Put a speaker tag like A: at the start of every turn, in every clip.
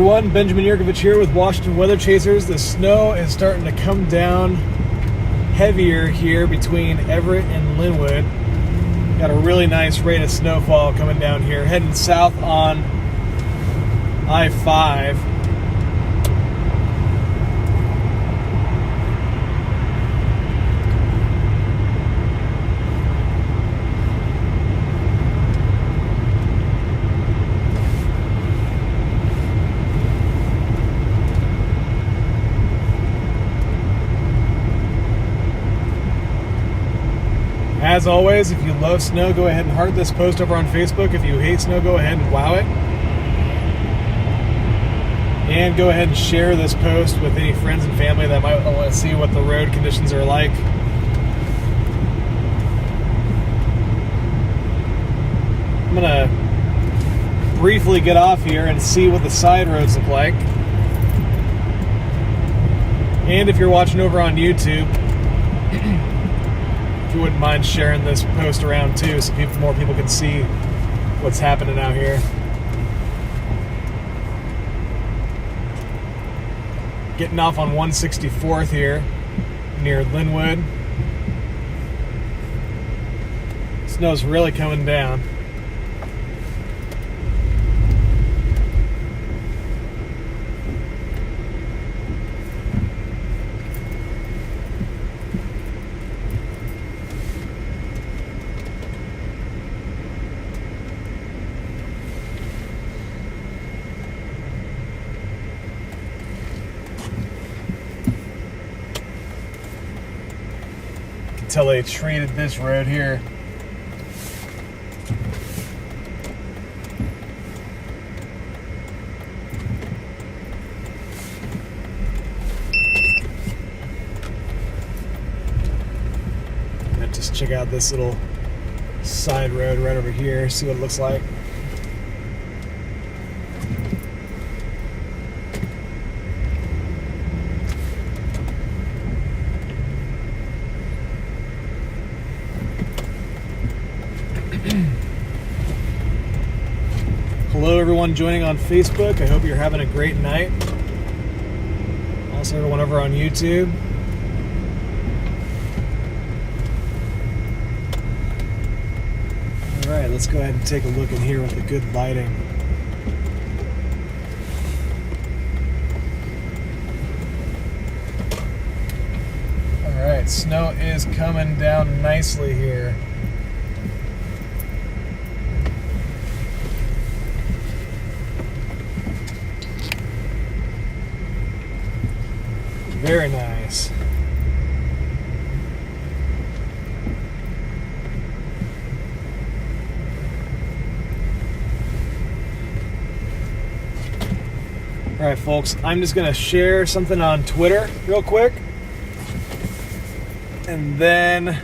A: everyone, Benjamin Yurkovich here with Washington Weather Chasers. The snow is starting to come down heavier here between Everett and Lynnwood. Got a really nice rate of snowfall coming down here, heading south on I-5. As always, if you love snow, go ahead and heart this post over on Facebook. If you hate snow, go ahead and wow it. And go ahead and share this post with any friends and family that might want to see what the road conditions are like. I'm going to briefly get off here and see what the side roads look like. And if you're watching over on YouTube, you wouldn't mind sharing this post around too, so more people can see what's happening out here. Getting off on 164th here near Lynnwood. Snow's really coming down. Until they treated this road here. Just check out this little side road right over here, see what it looks like. Hello everyone joining on Facebook. I hope you're having a great night. Also everyone over on YouTube. Alright, let's go ahead and take a look in here with the good lighting. Alright, snow is coming down nicely here. Very nice. All right, folks, I'm just going to share something on Twitter real quick. And then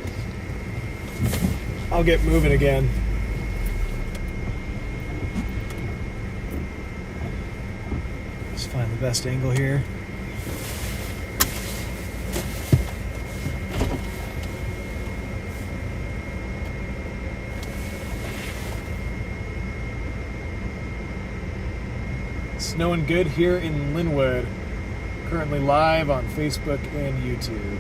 A: I'll get moving again. Let's find the best angle here. Snowing good here in Lynnwood. Currently live on Facebook and YouTube.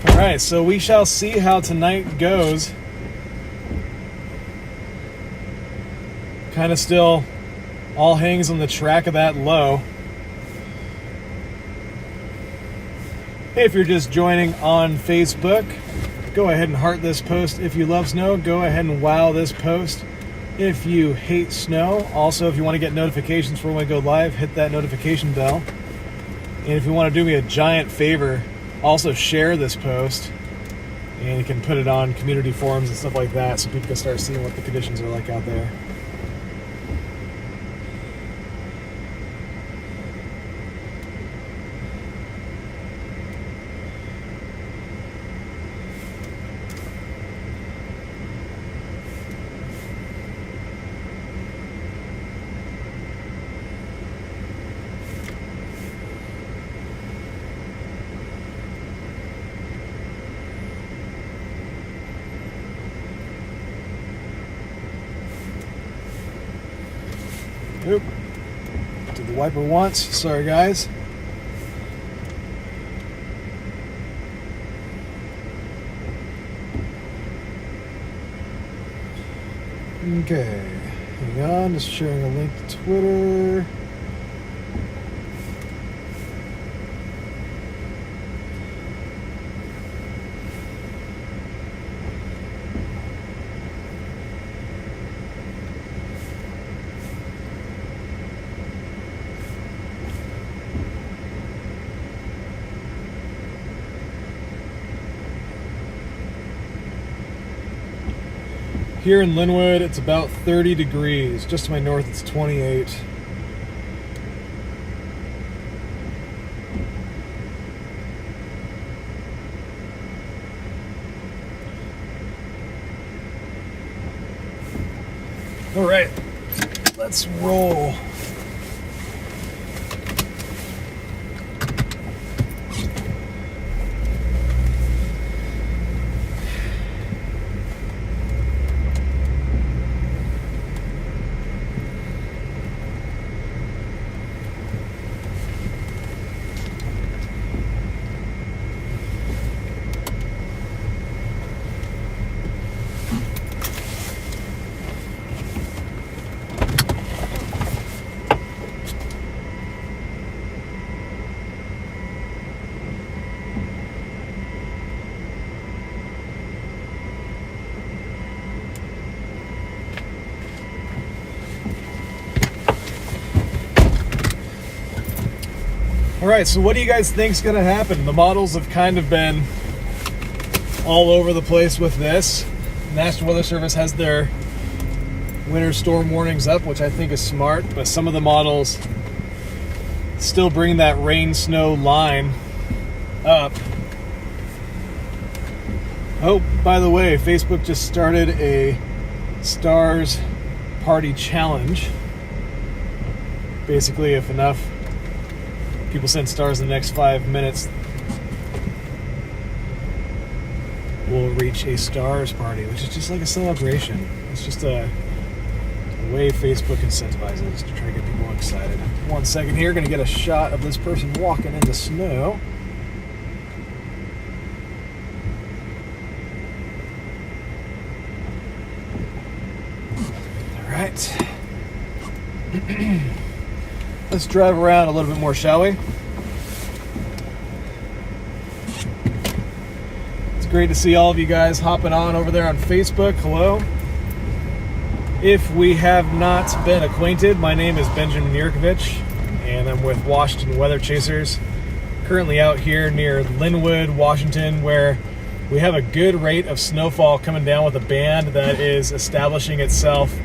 A: All right, so we shall see how tonight goes. Kind of still all hangs on the track of that low. If you're just joining on Facebook, go ahead and heart this post. If you love snow, go ahead and wow this post. If you hate snow, also if you want to get notifications for when we go live, hit that notification bell. And if you want to do me a giant favor, also share this post. And you can put it on community forums and stuff like that so people can start seeing what the conditions are like out there. Oop. Did the wiper once. Sorry, guys. Okay. Hang on. Just sharing a link to Twitter. Here in Lynnwood, it's about 30 degrees. Just to my north, it's 28. All right, let's roll. All right, so what do you guys think is going to happen? The models have kind of been all over the place with this. National Weather Service has their winter storm warnings up, which I think is smart, but some of the models still bring that rain-snow line up. Oh, by the way, Facebook just started a Stars Party Challenge. Basically, if enough people send stars in the next 5 minutes, we'll reach a stars party, which is just like a celebration. It's just a way Facebook incentivizes to try to get people excited. 1 second here, gonna get a shot of this person walking into snow. All right. Let's drive around a little bit more, shall we? It's great to see all of you guys hopping on over there on Facebook. Hello. If we have not been acquainted, my name is Benjamin Yurkovich, and I'm with Washington Weather Chasers. Currently out here near Lynnwood, Washington, where we have a good rate of snowfall coming down with a band that is establishing itself.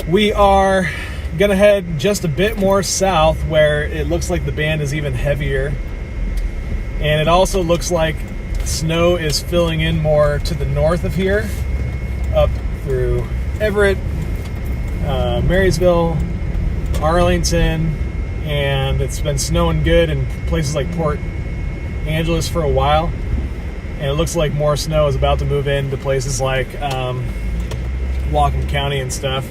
A: We are gonna head just a bit more south where it looks like the band is even heavier, and it also looks like snow is filling in more to the north of here, up through Everett, Marysville, Arlington, and it's been snowing good in places like Port Angeles for a while, and it looks like more snow is about to move into places like Whatcom County and stuff.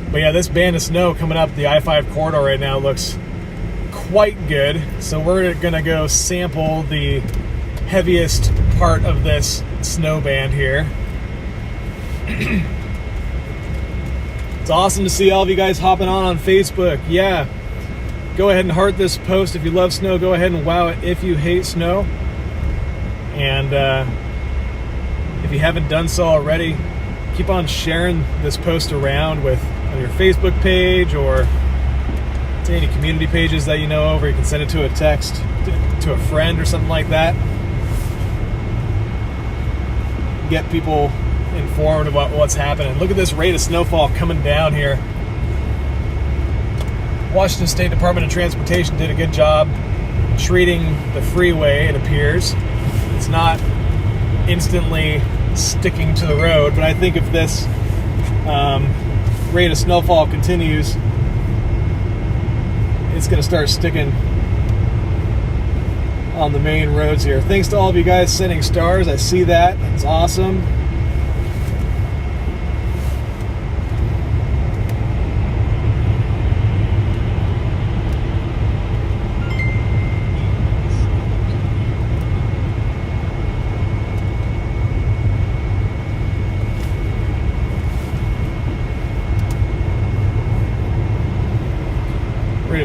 A: But yeah, this band of snow coming up the I-5 corridor right now looks quite good. So we're gonna go sample the heaviest part of this snow band here. It's awesome to see all of you guys hopping on Facebook. Yeah, go ahead and heart this post if you love snow. Go ahead and wow it if you hate snow. And if you haven't done so already, keep on sharing this post around on your Facebook page or to any community pages that you know of, or you can send it to a text to a friend or something like that. Get people informed about what's happening. Look at this rate of snowfall coming down here. Washington State Department of Transportation did a good job treating the freeway, it appears. It's not instantly sticking to the road, but I think if this rate of snowfall continues, it's going to start sticking on the main roads here. Thanks to all of you guys sending stars. I see that. It's awesome.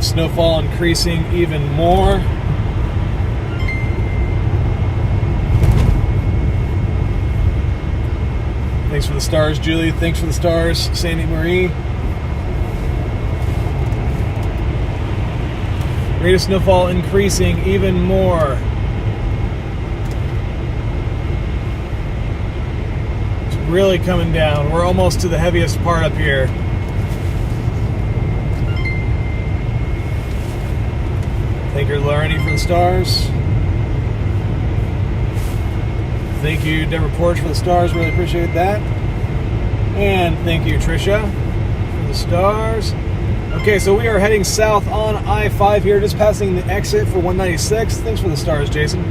A: of snowfall increasing even more. Thanks for the stars, Julie. Thanks for the stars, Sandy Marie. Rate of snowfall increasing even more. It's really coming down. We're almost to the heaviest part up here. Thank you, Lorraine, for the stars. Thank you, Deborah Porch, for the stars. Really appreciate that. And thank you, Trisha, for the stars. Okay, so we are heading south on I-5 here, just passing the exit for 196. Thanks for the stars, Jason.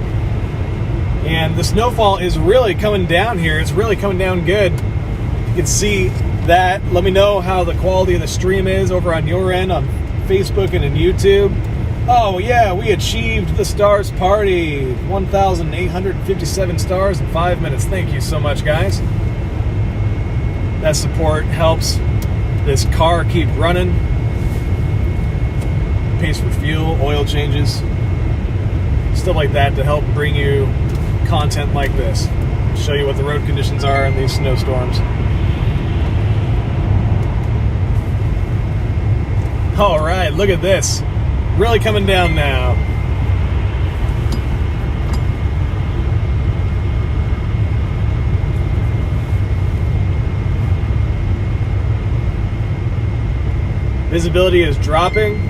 A: And the snowfall is really coming down here. It's really coming down good. You can see that. Let me know how the quality of the stream is over on your end on Facebook and on YouTube. Oh yeah, we achieved the stars party. 1,857 stars in 5 minutes. Thank you so much, guys. That support helps this car keep running. Pays for fuel, oil changes, stuff like that to help bring you content like this. Show you what the road conditions are in these snowstorms. All right, look at this. Really coming down now. Visibility is dropping.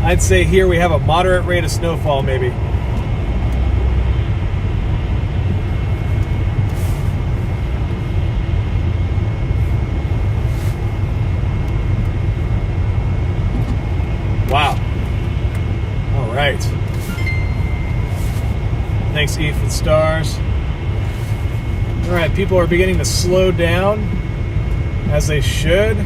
A: I'd say here we have a moderate rate of snowfall, maybe. Wow. All right. Thanks, E, for the stars. All right, people are beginning to slow down, as they should.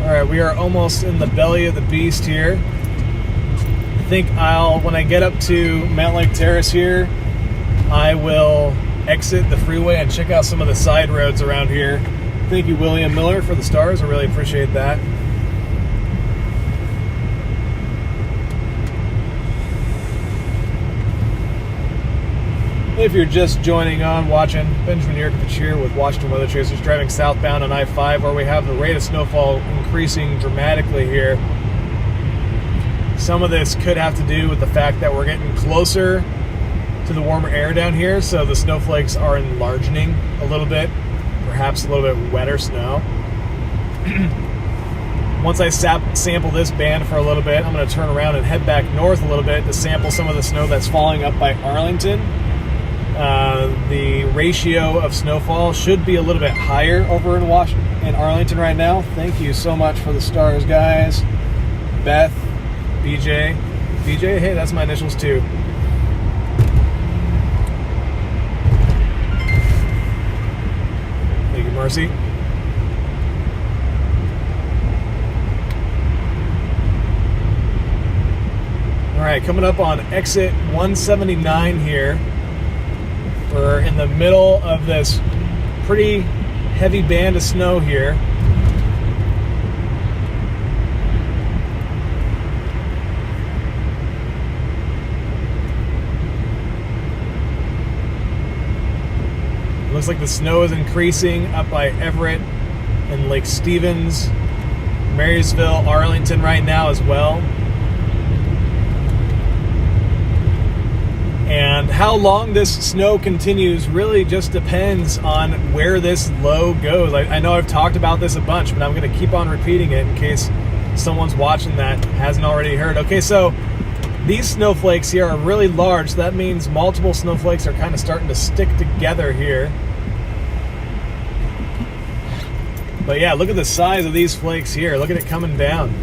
A: All right, we are almost in the belly of the beast here. I think when I get up to Mount Lake Terrace here, I will exit the freeway and check out some of the side roads around here. Thank you, William Miller, for the stars. I really appreciate that. If you're just joining on, watching, Benjamin Yurkovich here with Washington Weather Chasers, driving southbound on I-5, where we have the rate of snowfall increasing dramatically here. Some of this could have to do with the fact that we're getting closer to the warmer air down here, so the snowflakes are enlarging a little bit, perhaps a little bit wetter snow. Once I sample this band for a little bit, I'm going to turn around and head back north a little bit to sample some of the snow that's falling up by Arlington. The ratio of snowfall should be a little bit higher over in Arlington right now. Thank you so much for the stars, guys. Beth, BJ, hey, that's my initials too. Thank you, Marcy. All right, coming up on exit 179 here. We're in the middle of this pretty heavy band of snow here. It looks like the snow is increasing up by Everett and Lake Stevens, Marysville, Arlington right now as well. And how long this snow continues really just depends on where this low goes. I know I've talked about this a bunch, but I'm going to keep on repeating it in case someone's watching that hasn't already heard. Okay, so these snowflakes here are really large. So that means multiple snowflakes are kind of starting to stick together here. But yeah, look at the size of these flakes here. Look at it coming down.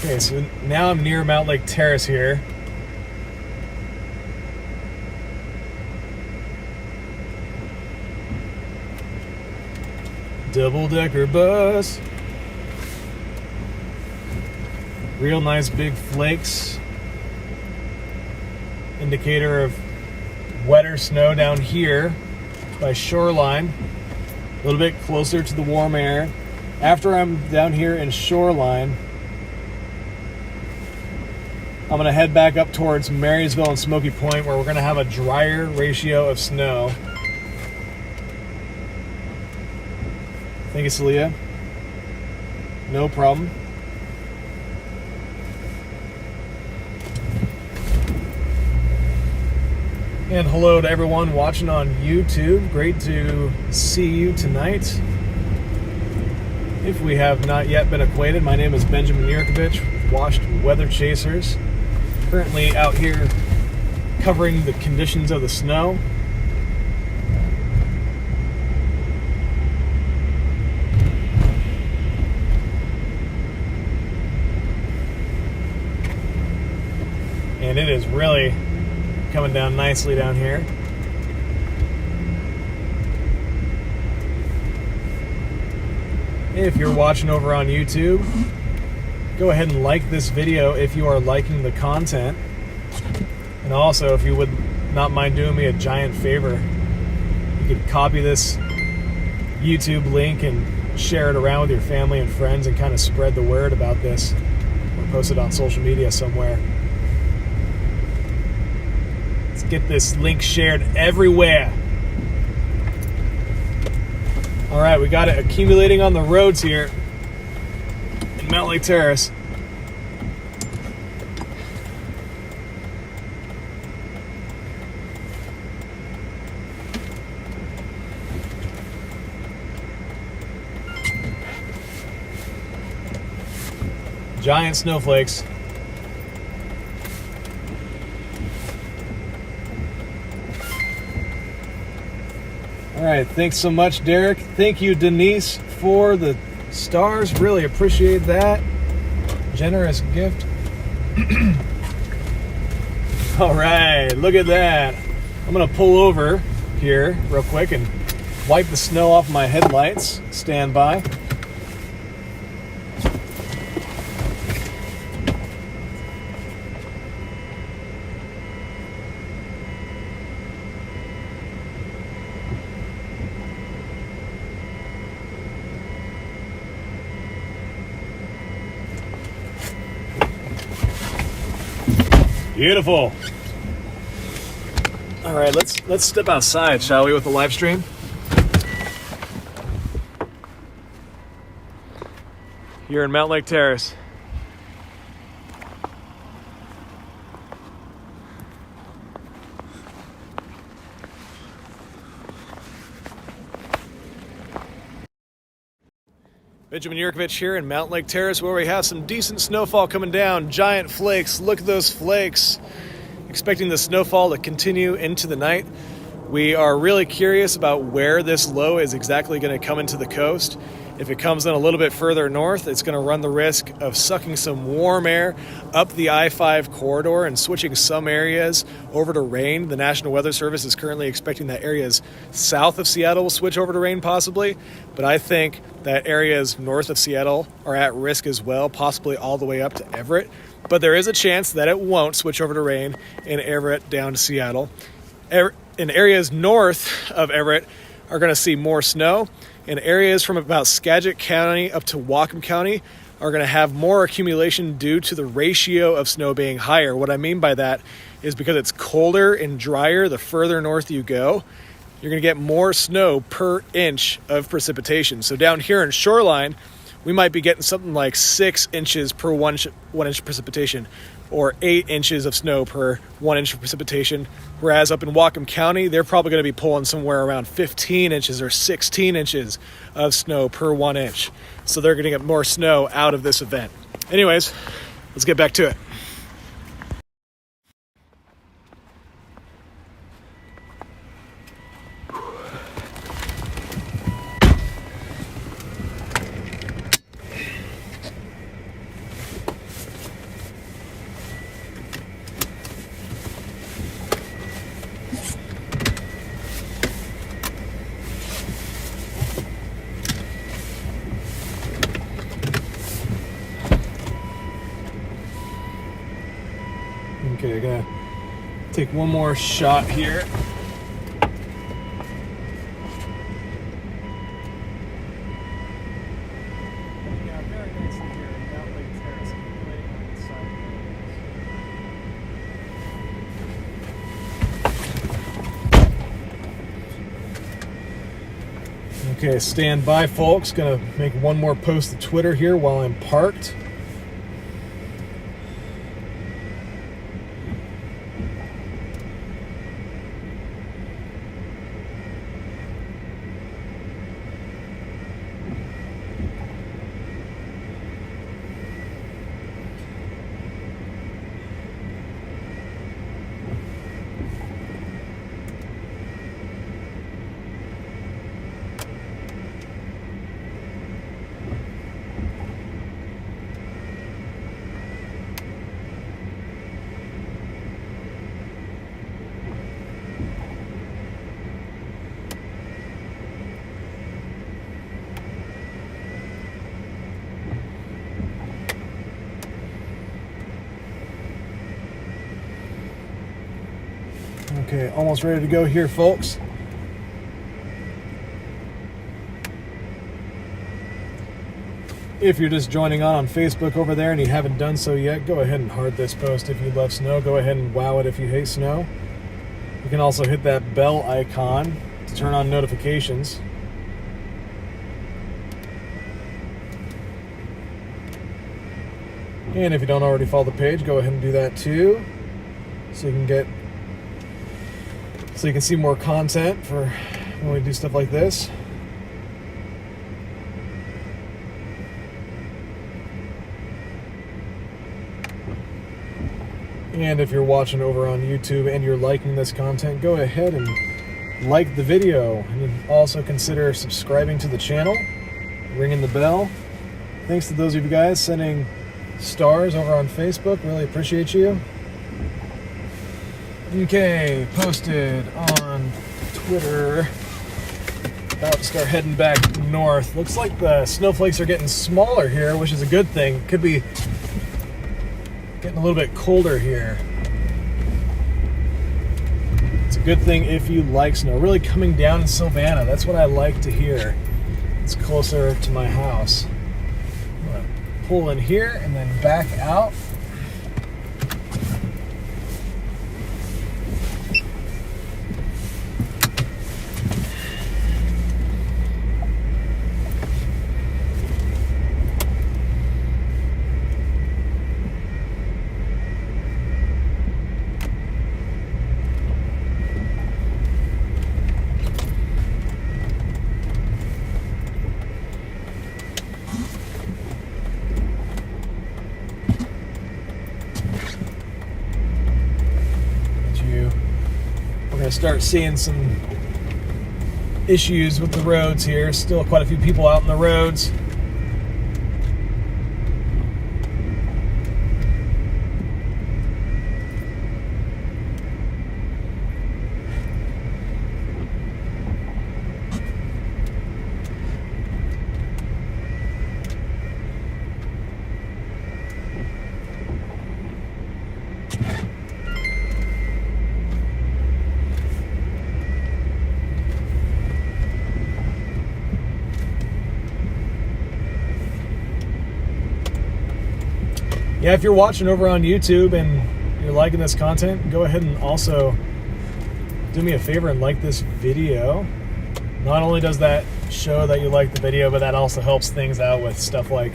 A: Okay, so now I'm near Mount Lake Terrace here. Double-decker bus. Real nice big flakes. Indicator of wetter snow down here by Shoreline. A little bit closer to the warm air. After I'm down here in Shoreline, I'm going to head back up towards Marysville and Smokey Point, where we're going to have a drier ratio of snow. Thank you, Celia. No problem. And hello to everyone watching on YouTube. Great to see you tonight. If we have not yet been acquainted, my name is Benjamin Yurkovich with Washed Weather Chasers. Currently out here covering the conditions of the snow. And it is really coming down nicely down here. If you're watching over on YouTube, go ahead and like this video if you are liking the content. And also, if you would not mind doing me a giant favor, you could copy this YouTube link and share it around with your family and friends and kind of spread the word about this, or post it on social media somewhere. Let's get this link shared everywhere. All right, we got it accumulating on the roads here in Mount Lake Terrace. Giant snowflakes. All right, thanks so much, Derek. Thank you, Denise, for the stars. Really appreciate that. Generous gift. All right, look at that. I'm gonna pull over here real quick and wipe the snow off my headlights. Stand by. Beautiful. All right, let's step outside, shall we, with the live stream? Here in Mount Lake Terrace. Benjamin Yurkovich here in Mount Lake Terrace, where we have some decent snowfall coming down. Giant flakes. Look at those flakes. Expecting the snowfall to continue into the night. We are really curious about where this low is exactly going to come into the coast. If it comes in a little bit further north, it's going to run the risk of sucking some warm air up the I-5 corridor and switching some areas over to rain. The National Weather Service is currently expecting that areas south of Seattle will switch over to rain possibly, but I think that areas north of Seattle are at risk as well, possibly all the way up to Everett. But there is a chance that it won't switch over to rain in Everett down to Seattle. In areas north of Everett are going to see more snow. And areas from about Skagit County up to Whatcom County are going to have more accumulation due to the ratio of snow being higher. What I mean by that is because it's colder and drier the further north you go, you're going to get more snow per inch of precipitation. So down here in Shoreline, we might be getting something like 6 inches per 1 inch precipitation, or 8 inches of snow per 1 inch of precipitation. Whereas up in Whatcom County, they're probably going to be pulling somewhere around 15 inches or 16 inches of snow per 1 inch. So they're going to get more snow out of this event. Anyways, let's get back to it. Okay, I'm gonna take one more shot here. Yeah, very nicely here in Mount Lake Terrace, accumulating on the side of the roads. Okay, stand by, folks. Gonna make one more post to Twitter here while I'm parked. Okay, almost ready to go here, folks. If you're just joining on Facebook over there and you haven't done so yet, go ahead and heart this post. If you love snow, go ahead and wow it if you hate snow. You can also hit that bell icon to turn on notifications. And if you don't already follow the page, go ahead and do that too, so you can see more content for when we do stuff like this. And if you're watching over on YouTube and you're liking this content, go ahead and like the video, and also consider subscribing to the channel, ringing the bell. Thanks to those of you guys sending stars over on Facebook. Really appreciate you. Okay, posted on Twitter. About to start heading back north. Looks like the snowflakes are getting smaller here, which is a good thing. Could be getting a little bit colder here. It's a good thing if you like snow. Really coming down in Savannah. That's what I like to hear. It's closer to my house. I'm gonna pull in here and then back out. Start seeing some issues with the roads here. Still quite a few people out on the roads. Yeah, if you're watching over on YouTube and you're liking this content, go ahead and also do me a favor and like this video. Not only does that show that you like the video, but that also helps things out with stuff like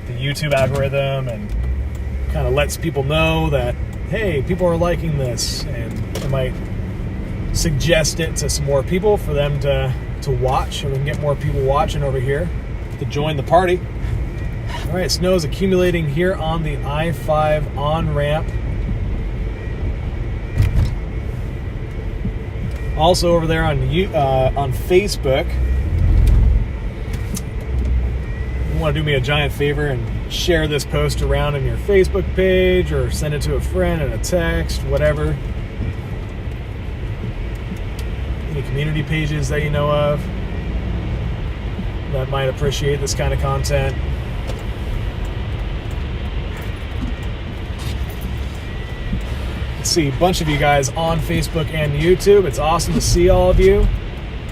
A: the YouTube algorithm, and kind of lets people know that, hey, people are liking this, and it might suggest it to some more people for them to watch, and we can get more people watching over here to join the party. All right, snow is accumulating here on the I-5 on-ramp. Also over there on Facebook, you want to do me a giant favor and share this post around on your Facebook page, or send it to a friend in a text, whatever. Any community pages that you know of that might appreciate this kind of content. see a bunch of you guys on Facebook and YouTube. It's awesome to see all of you.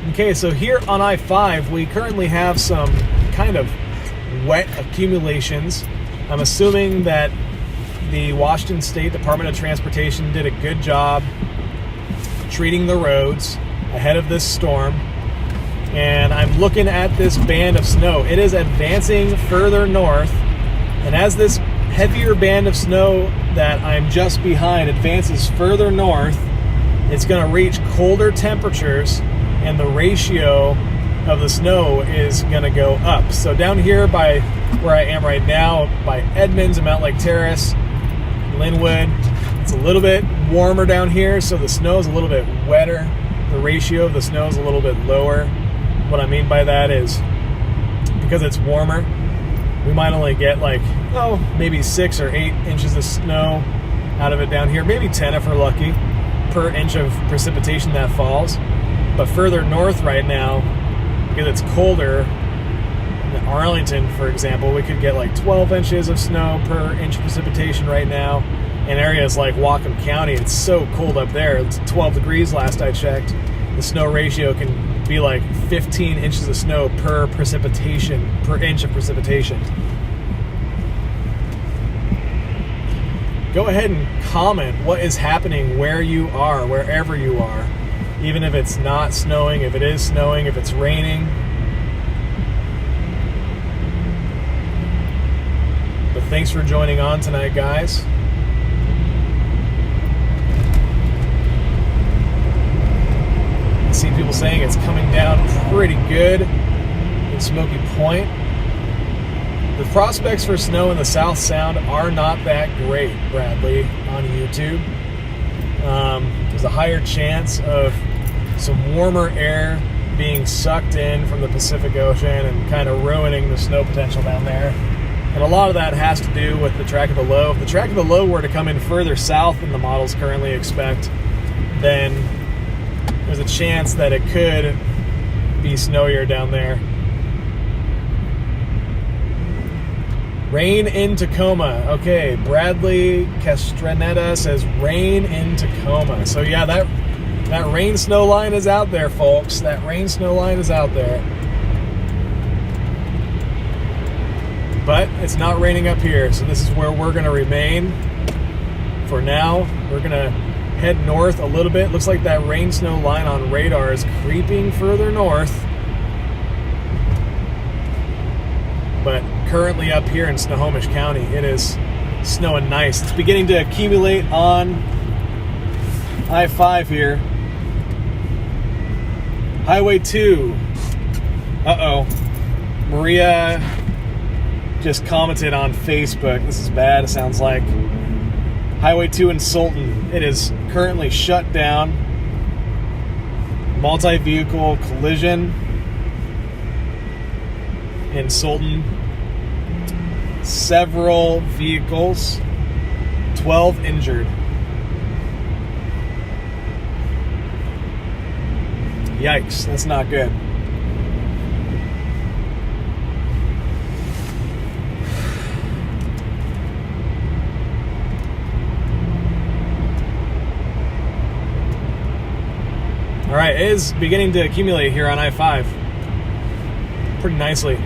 A: Okay, so here on I-5, we currently have some kind of wet accumulations. I'm assuming that the Washington State Department of Transportation did a good job treating the roads ahead of this storm. And I'm looking at this band of snow. It is advancing further north, and as this heavier band of snow that I'm just behind advances further north, it's going to reach colder temperatures, and the ratio of the snow is going to go up. So down here by where I am right now, by Edmonds and Mount Lake Terrace, Lynnwood, it's a little bit warmer down here, so the snow is a little bit wetter. The ratio of the snow is a little bit lower. What I mean by that is, because it's warmer, we might only get like, maybe 6 or 8 inches of snow out of it down here, maybe 10 if we're lucky, per inch of precipitation that falls. But further north right now, because it's colder, in Arlington, for example, we could get like 12 inches of snow per inch of precipitation right now. In areas like Whatcom County, it's so cold up there. It's 12 degrees last I checked. The snow ratio can be like 15 inches of snow per inch of precipitation. Go ahead and comment what is happening where you are, wherever you are. Even if it's not snowing, if it is snowing, if it's raining. But thanks for joining on tonight, guys. I see people saying it's coming down pretty good in Smokey Point. The prospects for snow in the South Sound are not that great, Bradley, on YouTube. There's a higher chance of some warmer air being sucked in from the Pacific Ocean and kind of ruining the snow potential down there. And a lot of that has to do with the track of the low. If the track of the low were to come in further south than the models currently expect, then there's a chance that it could be snowier down there. Rain in Tacoma. Okay, Bradley Castranetta says rain in Tacoma. So yeah, that rain snow line is out there, folks. That rain snow line is out there. But it's not raining up here, so this is where we're going to remain for now. We're going to head north a little bit. Looks like that rain snow line on radar is creeping further north. But currently up here in Snohomish County, it is snowing nice. It's beginning to accumulate on I-5 here. Highway 2. Maria just commented on Facebook. This is bad, it sounds like. Highway 2 in Sultan. It is currently shut down. Multi-vehicle collision in Sultan. Several vehicles. 12 injured. Yikes, that's not good. All right, it is beginning to accumulate here on I-5 pretty nicely.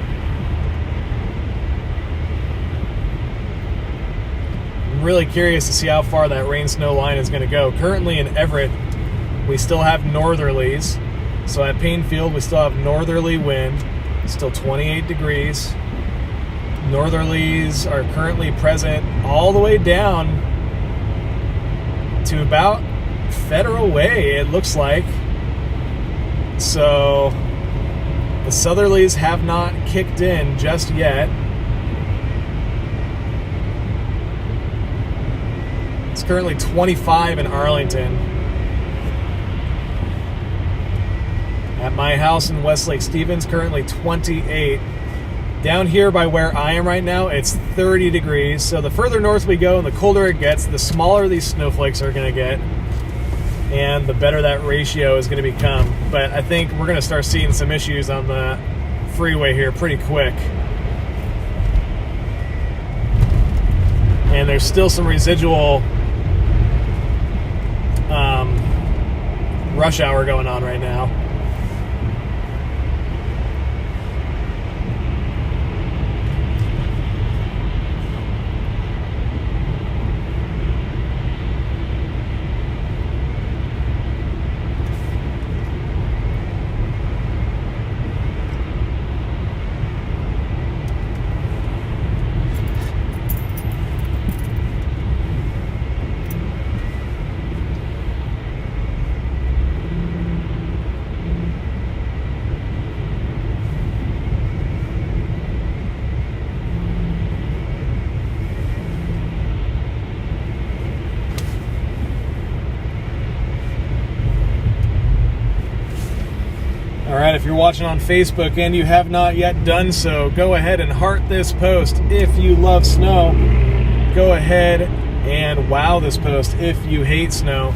A: I'm really curious to see how far that rain-snow line is going to go. Currently in Everett, we still have northerlies. So at Painfield, we still have northerly wind, still 28 degrees. Northerlies are currently present all the way down to about Federal Way, it looks like. So the southerlies have not kicked in just yet. It's currently 25 in Arlington. At my house in Westlake Stevens, currently 28. Down here by where I am right now, it's 30 degrees. So the further north we go and the colder it gets, the smaller these snowflakes are going to get. And the better that ratio is going to become. But I think we're going to start seeing some issues on the freeway here pretty quick. And there's still some residual rush hour going on right now. All right, if you're watching on Facebook and you have not yet done so, go ahead and heart this post if you love snow. Go ahead and wow this post if you hate snow.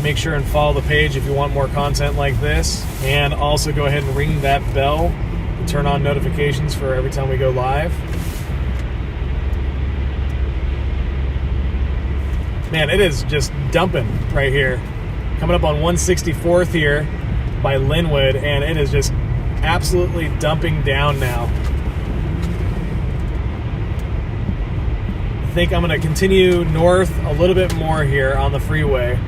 A: Make sure and follow the page if you want more content like this. And also go ahead and ring that bell to turn on notifications for every time we go live. Man, it is just dumping right here. Coming up on 164th here by Lynnwood, and it is just absolutely dumping down now. I think I'm going to continue north a little bit more here on the freeway.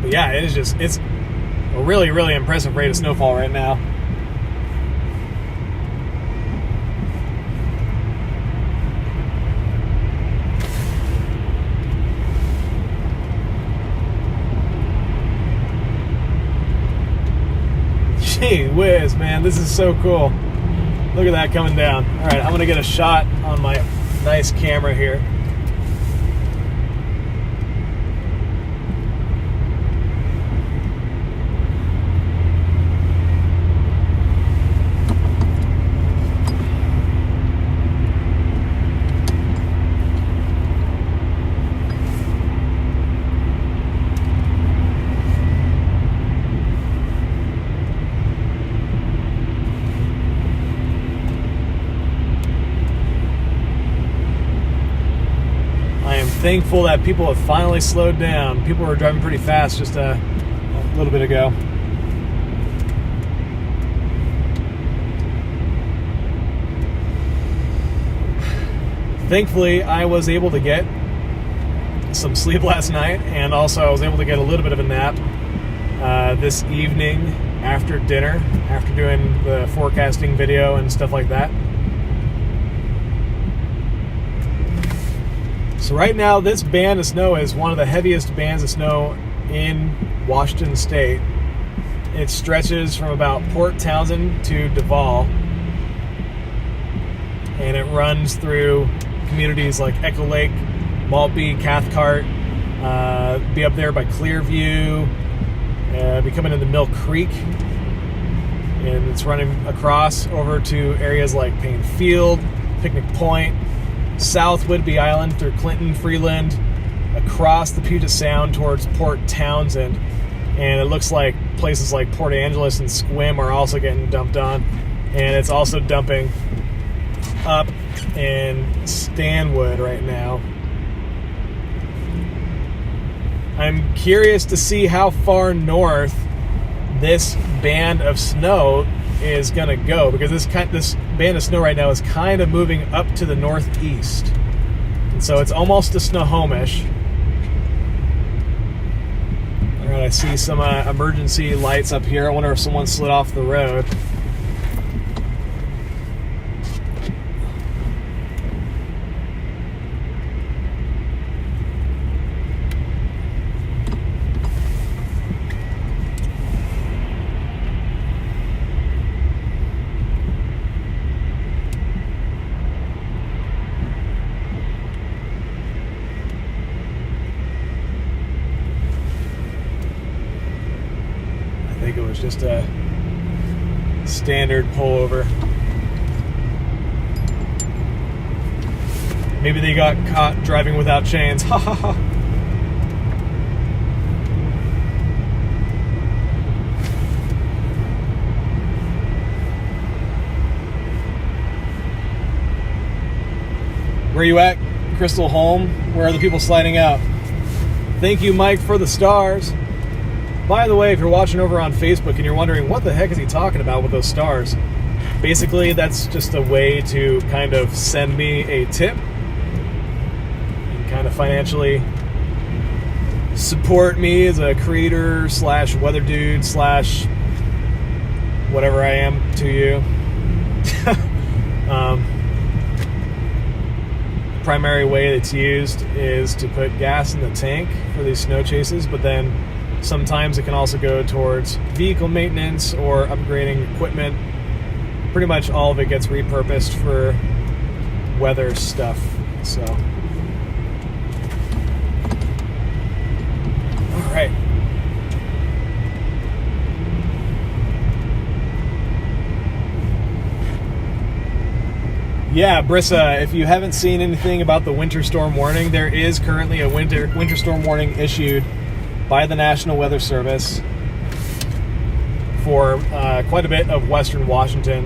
A: But yeah, it's a really, really impressive rate of snowfall right now. Gee whiz, man, this is so cool. Look at that coming down. All right, I'm gonna get a shot on my nice camera here. Thankful that people have finally slowed down. People were driving pretty fast just a little bit ago. Thankfully, I was able to get some sleep last night, and also I was able to get a little bit of a nap this evening after dinner, after doing the forecasting video and stuff like that. So right now, this band of snow is one of the heaviest bands of snow in Washington State. It stretches from about Port Townsend to Duval, and it runs through communities like Echo Lake, Maltby, Cathcart, be up there by Clearview, be coming into Mill Creek, and it's running across over to areas like Payne Field, Picnic Point, South Whidbey Island through Clinton, Freeland, across the Puget Sound towards Port Townsend, and it looks like places like Port Angeles and Sequim are also getting dumped on, and it's also dumping up in Stanwood right now. I'm curious to see how far north this band of snow is going to go, because this band of snow right now is kind of moving up to the northeast, and so it's almost to Snohomish. All right, I see some emergency lights up here. I wonder if someone slid off the road. I think it was just a standard pullover. Maybe they got caught driving without chains. Ha ha ha. Where are you at, Crystal Home? Where are the people sliding out? Thank you, Mike, for the stars. By the way, if you're watching over on Facebook and you're wondering what the heck is he talking about with those stars, basically that's just a way to kind of send me a tip and kind of financially support me as a creator slash weather dude slash whatever I am to you. Primary way it's used is to put gas in the tank for these snow chases, but then sometimes it can also go towards vehicle maintenance or upgrading equipment. Pretty much all of it gets repurposed for weather stuff. So, all right. Yeah, Brissa, if you haven't seen anything about the winter storm warning, there is currently a winter storm warning issued by the National Weather Service for quite a bit of western Washington.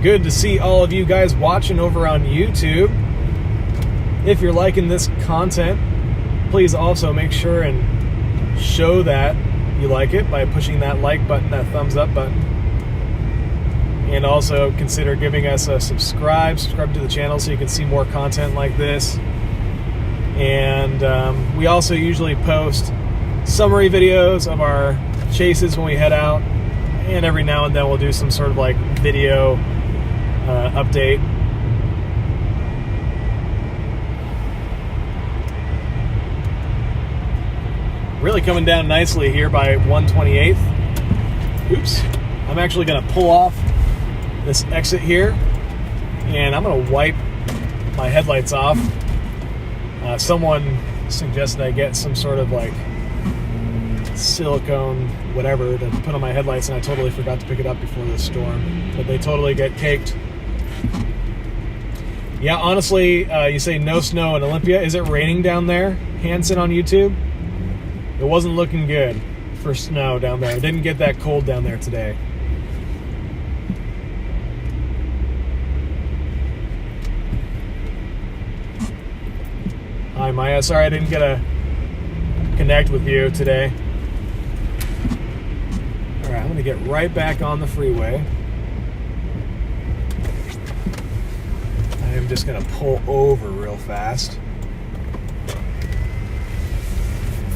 A: Good to see all of you guys watching over on YouTube. If you're liking this content, please also make sure and show that you like it by pushing that like button, that thumbs up button. And also consider giving us a subscribe to the channel so you can see more content like this. And we also usually post summary videos of our chases when we head out. And every now and then we'll do some sort of like video update. Really coming down nicely here by 128th. Oops. I'm actually going to pull off this exit here, and I'm going to wipe my headlights off. Someone suggested I get some sort of like silicone whatever to put on my headlights, and I totally forgot to pick it up before the storm. But they totally get caked. Yeah, honestly, you say no snow in Olympia. Is it raining down there, Hanson on YouTube? It wasn't looking good for snow down there. It didn't get that cold down there today. Hi, Maya. Sorry I didn't get to connect with you today. All right, I'm going to get right back on the freeway. I am just going to pull over real fast.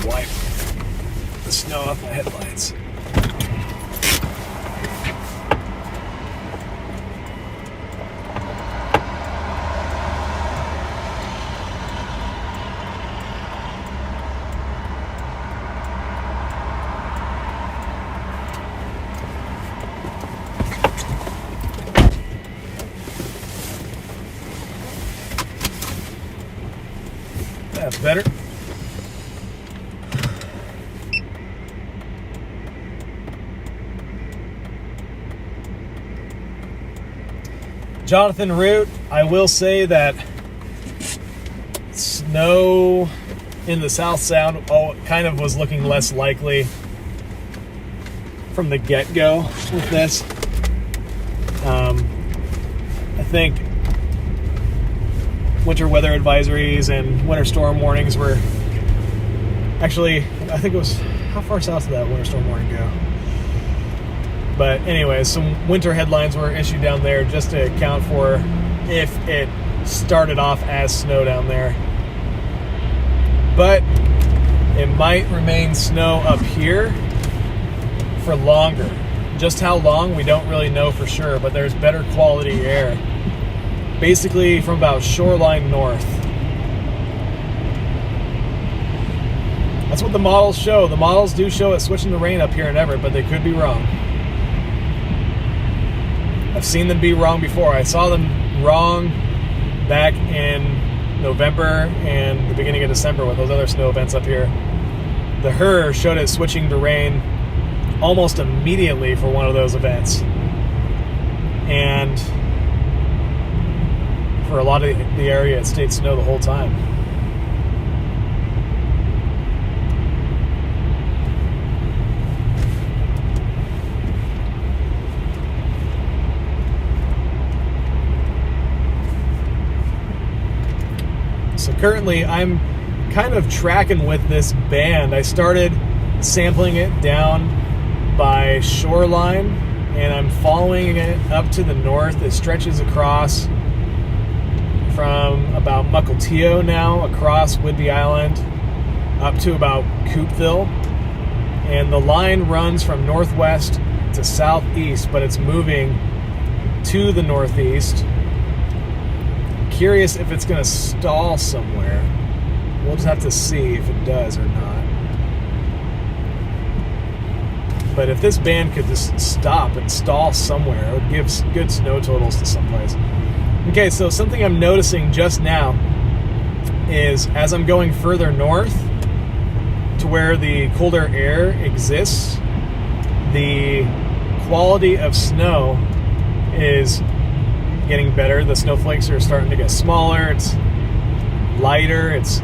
A: Wipe the snow off my headlights. That's better. Jonathan Root, I will say that snow in the South Sound kind of was looking less likely from the get-go with this. I think winter weather advisories and winter storm warnings were actually, I think it was, how far south did that winter storm warning go? But anyways, some winter headlines were issued down there just to account for if it started off as snow down there. But it might remain snow up here for longer. Just how long, we don't really know for sure, but there's better quality air. Basically from about shoreline north. That's what the models show. The models do show it switching to rain up here in Everett, but they could be wrong. I've seen them be wrong before. I saw them wrong back in November and the beginning of December with those other snow events up here. The HRRR showed it switching to rain almost immediately for one of those events. And for a lot of the area, it stayed snow the whole time. So currently I'm kind of tracking with this band. I started sampling it down by shoreline, and I'm following it up to the north. It stretches across from about Mukilteo now, across Whidbey Island, up to about Coopville. And the line runs from northwest to southeast, but it's moving to the northeast. Curious if it's going to stall somewhere. We'll just have to see if it does or not. But if this band could just stop and stall somewhere, it would give good snow totals to someplace. Okay, so something I'm noticing just now is as I'm going further north to where the colder air exists, the quality of snow is getting better. The snowflakes are starting to get smaller. It's lighter. It's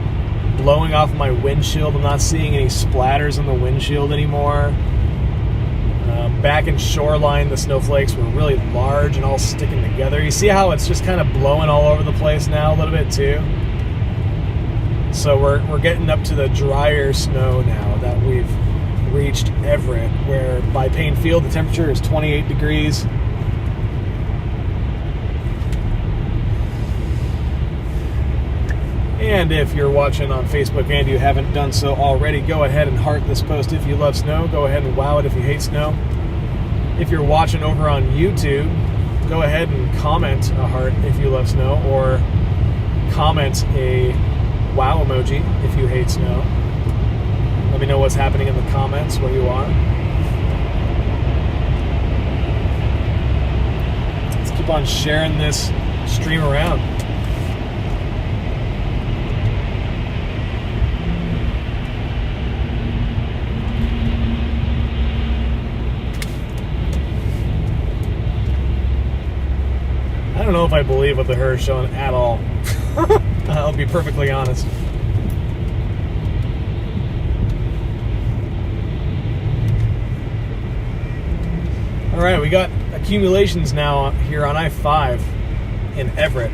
A: blowing off my windshield. I'm not seeing any splatters on the windshield anymore. Back in shoreline, the snowflakes were really large and all sticking together. You see how it's just kind of blowing all over the place now a little bit too? So we're getting up to the drier snow now that we've reached Everett, where by Payne Field the temperature is 28 degrees. And if you're watching on Facebook and you haven't done so already, go ahead and heart this post if you love snow. Go ahead and wow it if you hate snow. If you're watching over on YouTube, go ahead and comment a heart if you love snow, or comment a wow emoji if you hate snow. Let me know what's happening in the comments where you are. Let's keep on sharing this stream around. I don't know if I believe what the hair is showing at all. I'll be perfectly honest. All right, we got accumulations now here on I-5 in Everett.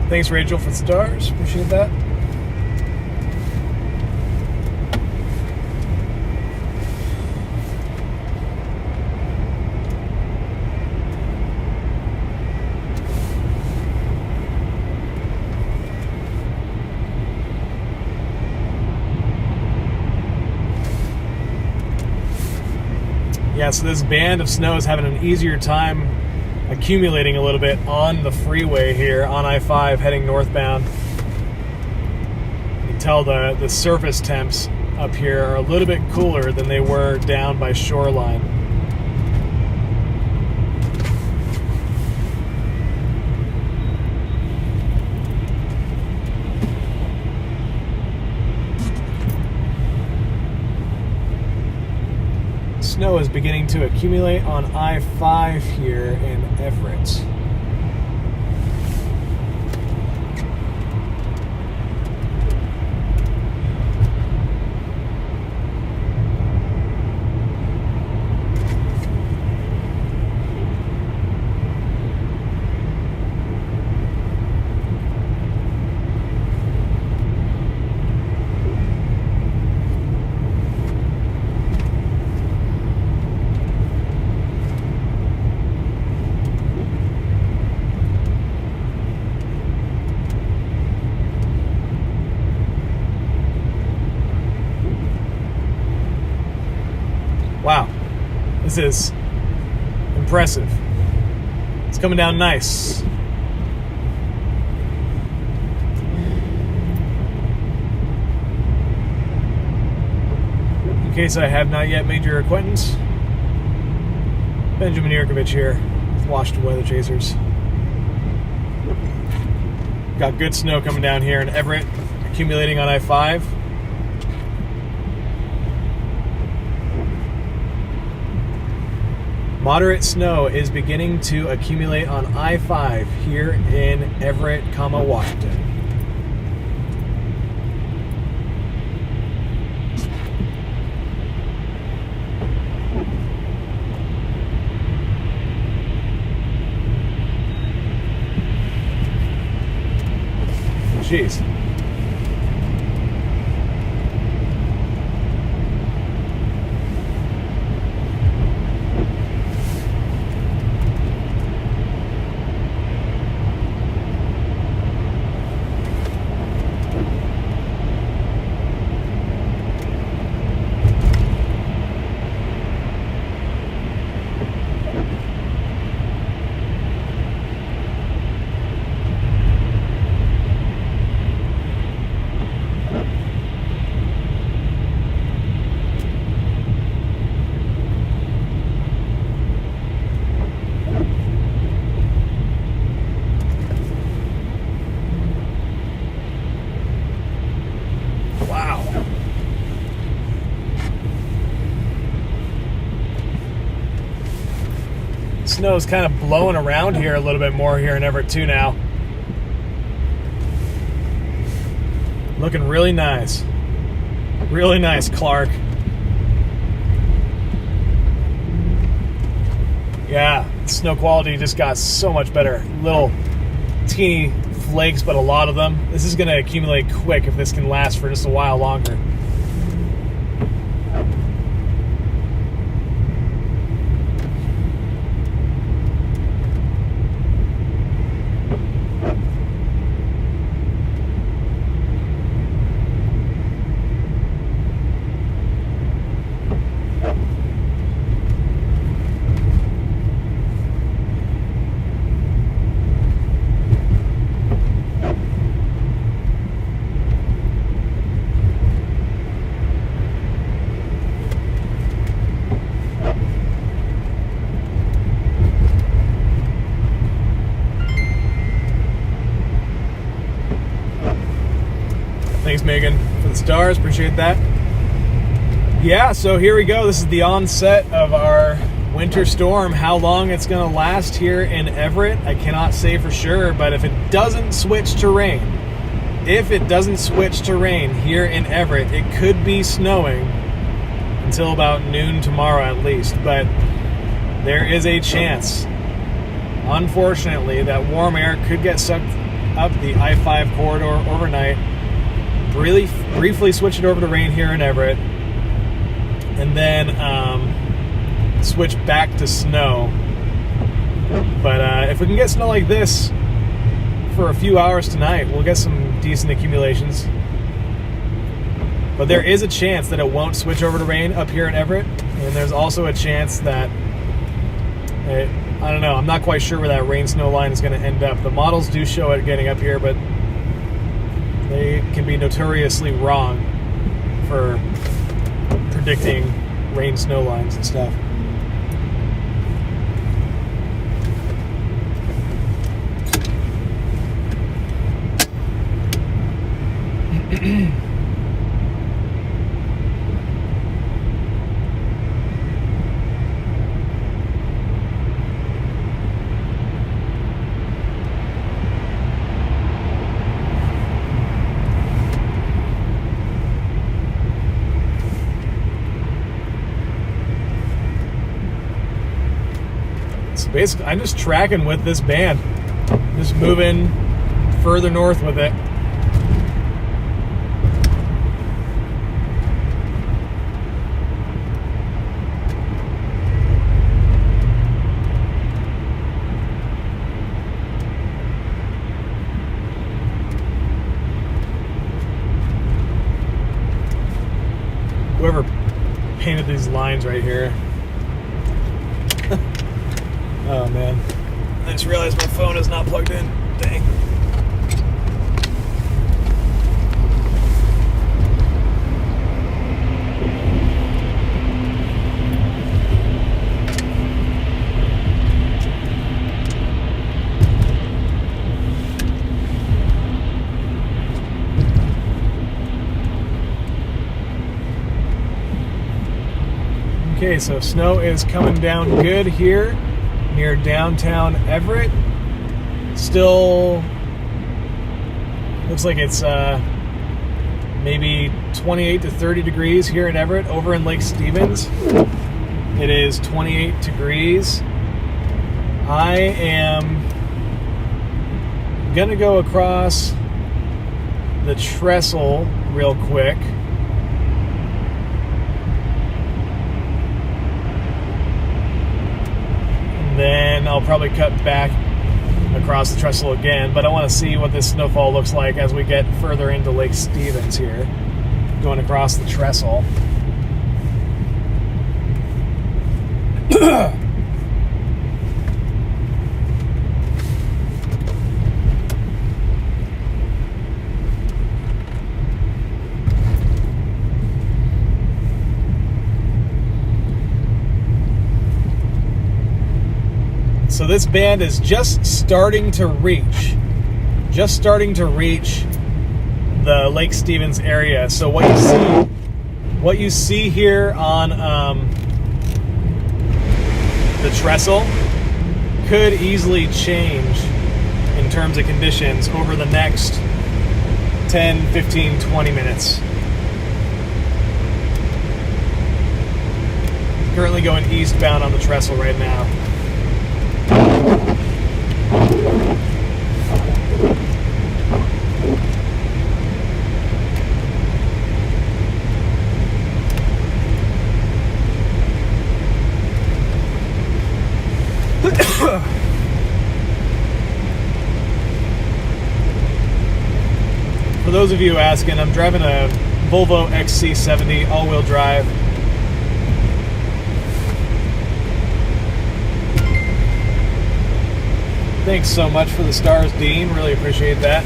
A: Thanks, Rachel, for the stars. Appreciate that. Yeah, so this band of snow is having an easier time accumulating a little bit on the freeway here on I-5 heading northbound. You can tell the surface temps up here are a little bit cooler than they were down by shoreline. Snow is beginning to accumulate on I-5 here in Everett. Wow, this is impressive. It's coming down nice. In case I have not yet made your acquaintance, Benjamin Yurkovich here with Washed Weather Chasers. Got good snow coming down here in Everett, accumulating on I-5. Moderate snow is beginning to accumulate on I-5 here in Everett, Washington. Jeez. Snow's kind of blowing around here a little bit more here in Everett too now. Looking really nice. Really nice, Clark. Yeah, snow quality just got so much better. Little teeny flakes, but a lot of them. This is going to accumulate quick if this can last for just a while longer. Thanks, Megan, for the stars. Appreciate that. Yeah, so here we go. This is the onset of our winter storm. How long it's going to last here in Everett, I cannot say for sure, but if it doesn't switch to rain here in Everett, it could be snowing until about noon tomorrow at least, but there is a chance, unfortunately, that warm air could get sucked up the I-5 corridor overnight, really briefly switch it over to rain here in Everett, and then switch back to snow. But if we can get snow like this for a few hours tonight, we'll get some decent accumulations. But there is a chance that it won't switch over to rain up here in Everett, and there's also a chance that I don't know, I'm not quite sure where that rain-snow line is going to end up. The models do show it getting up here, but they can be notoriously wrong for predicting rain-snow lines and stuff. Basically, I'm just tracking with this band, just moving further north with it. Whoever painted these lines right here. Oh man, I just realized my phone is not plugged in. Dang. Okay, so snow is coming down good here near downtown Everett. Still looks like it's maybe 28 to 30 degrees here in Everett. Over in Lake Stevens, it is 28 degrees. I am gonna go across the trestle real quick. And then I'll probably cut back across the trestle again, but I want to see what this snowfall looks like as we get further into Lake Stevens here, going across the trestle. So this band is just starting to reach the Lake Stevens area. So what you see here on the trestle could easily change in terms of conditions over the next 10, 15, 20 minutes. Currently going eastbound on the trestle right now. For those of you asking, I'm driving a Volvo XC70 all-wheel drive. Thanks so much for the stars, Dean. Really appreciate that.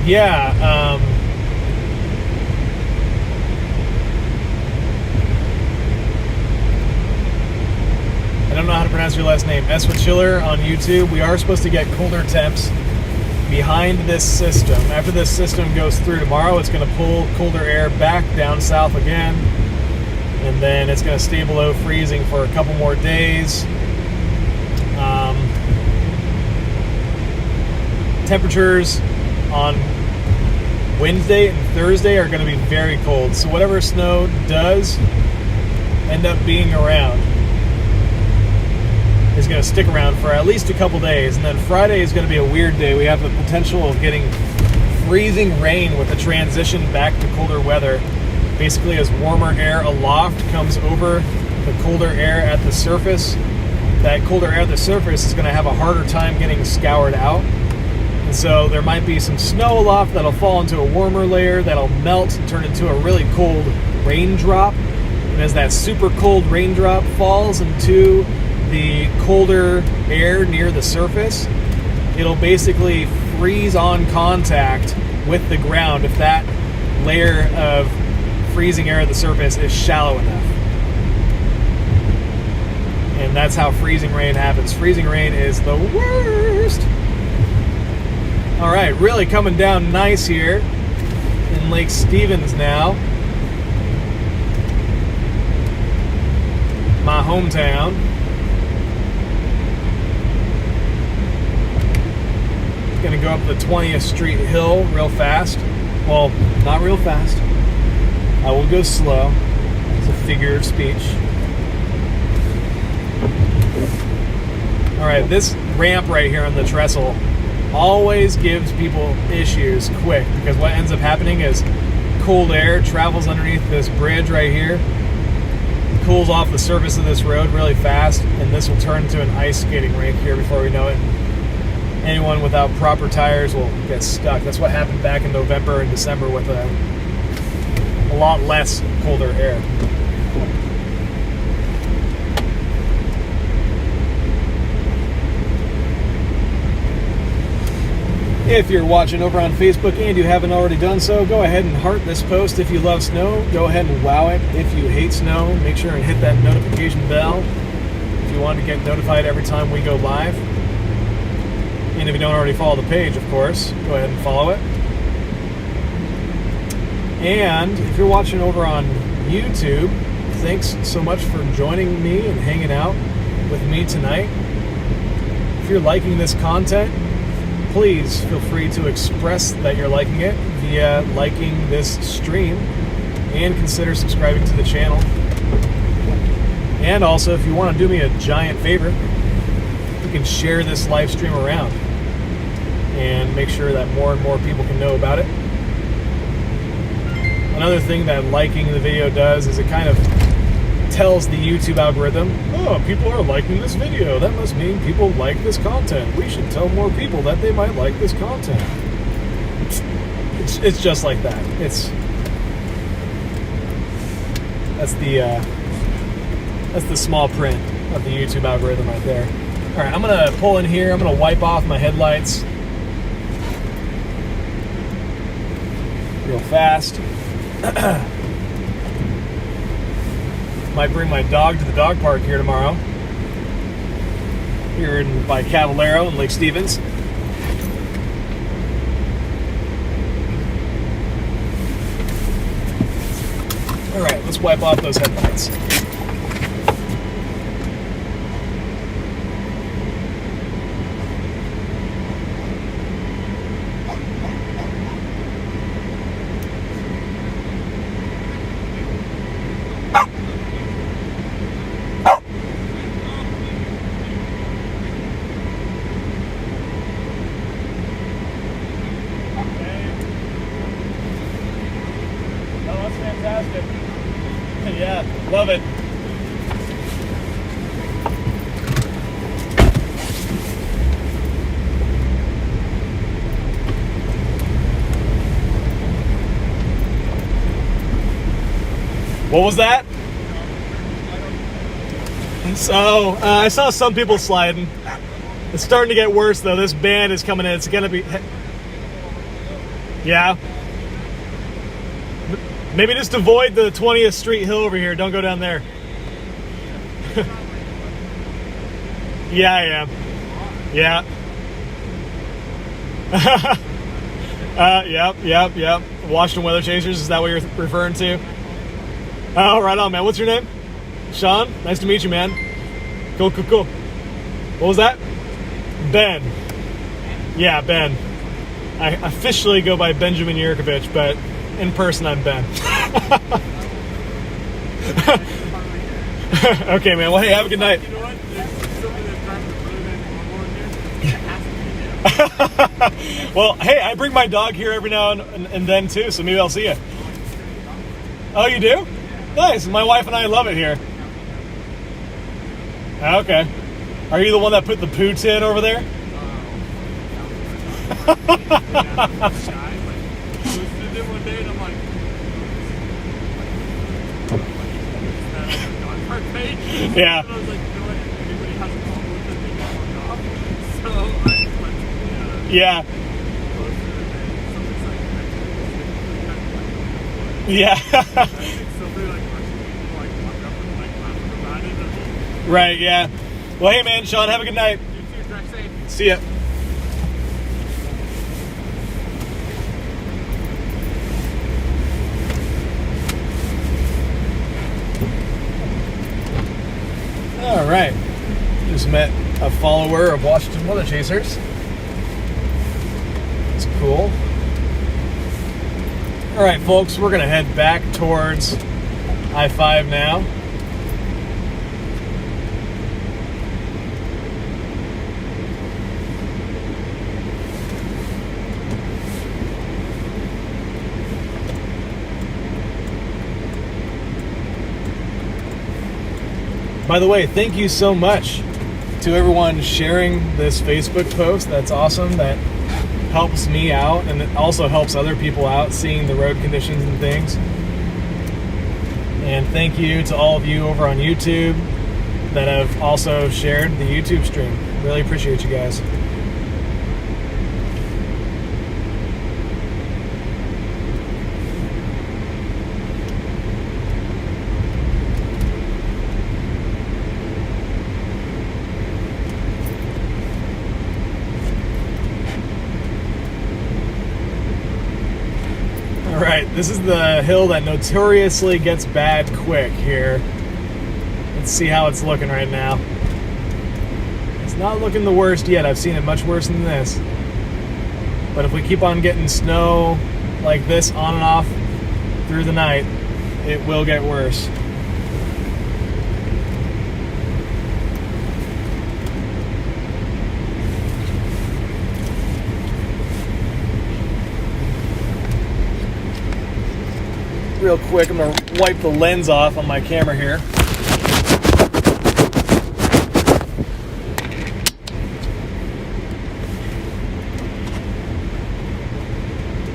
A: Yeah, I don't know how to pronounce your last name. Eswachiller on YouTube. We are supposed to get colder temps behind this system. After this system goes through tomorrow, it's going to pull colder air back down south again. And then it's going to stay below freezing for a couple more days. Temperatures on Wednesday and Thursday are going to be very cold. So whatever snow does end up being around is going to stick around for at least a couple days. And then Friday is going to be a weird day. We have the potential of getting freezing rain with the transition back to colder weather. Basically, as warmer air aloft comes over the colder air at the surface, that colder air at the surface is going to have a harder time getting scoured out. And so there might be some snow aloft that'll fall into a warmer layer that'll melt and turn into a really cold raindrop. And as that super cold raindrop falls into the colder air near the surface, it'll basically freeze on contact with the ground if that layer of freezing air at the surface is shallow enough. And that's how freezing rain happens. Freezing rain is the worst. All right, really coming down nice here in Lake Stevens now. My hometown. Gonna go up the 20th Street Hill real fast. Well, not real fast. I will go slow. It's a figure of speech. All right, this ramp right here on the trestle always gives people issues quick, because what ends up happening is cold air travels underneath this bridge right here, cools off the surface of this road really fast, and this will turn into an ice skating rink here before we know it. Anyone without proper tires will get stuck. That's what happened back in November and December with a lot less colder air. If you're watching over on Facebook and you haven't already done so, go ahead and heart this post. If you love snow, go ahead and wow it. If you hate snow, make sure and hit that notification bell if you want to get notified every time we go live. And if you don't already follow the page, of course, go ahead and follow it. And if you're watching over on YouTube, thanks so much for joining me and hanging out with me tonight. If you're liking this content, please feel free to express that you're liking it via liking this stream and consider subscribing to the channel. And also, if you want to do me a giant favor, you can share this live stream around and make sure that more and more people can know about it. Another thing that liking the video does is it kind of tells the YouTube algorithm, oh, people are liking this video. That must mean people like this content. We should tell more people that they might like this content. It's just like that. That's the small print of the YouTube algorithm right there. All right, I'm gonna pull in here. I'm gonna wipe off my headlights real fast. Might bring my dog to the dog park here tomorrow, here by Cavallero and Lake Stevens. All right, let's wipe off those headlights. Yeah, love it. What was that? So, I saw some people sliding. It's starting to get worse, though. This band is coming in. It's going to be... Yeah. Maybe just avoid the 20th Street hill over here. Don't go down there. Yeah, I am. Yeah. Yep. Washington Weather Chasers, is that what you're referring to? Oh, right on, man. What's your name? Sean? Nice to meet you, man. Cool. What was that? Ben. Yeah, Ben. I officially go by Benjamin Yurkovich, but in person I'm Ben. Okay, man. Well, hey, have a good night. Well, hey, I bring my dog here every now and then too, so maybe I'll see you. Oh, you do? Nice. My wife and I love it here. Okay. Are you the one that put the poo tin over there? Yeah. Yeah. Yeah. Right, yeah. Well, hey, man, Sean, have a good night. See ya. All right. Just met a follower of Washington Weather Chasers. It's cool. All right, folks, we're going to head back towards I-5 now. By the way, thank you so much to everyone sharing this Facebook post. That's awesome. That helps me out, and it also helps other people out seeing the road conditions and things. And thank you to all of you over on YouTube that have also shared the YouTube stream. Really appreciate you guys. This is the hill that notoriously gets bad quick here. Let's see how it's looking right now. It's not looking the worst yet. I've seen it much worse than this. But if we keep on getting snow like this on and off through the night, it will get worse. Real quick, I'm going to wipe the lens off on my camera here.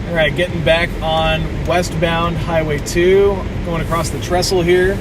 A: All right, getting back on westbound Highway 2, going across the trestle here.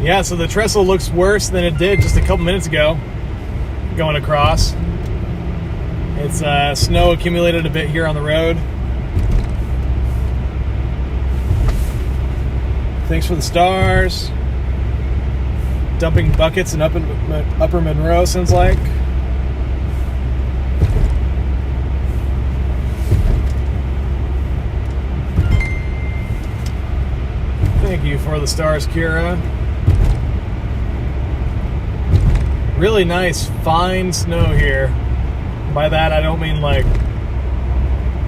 A: Yeah, so the trestle looks worse than it did just a couple minutes ago going across. It's snow accumulated a bit here on the road. Thanks for the stars. Dumping buckets in Upper Monroe, sounds like. Thank you for the stars, Kira. Really nice, fine snow here. By that, I don't mean like,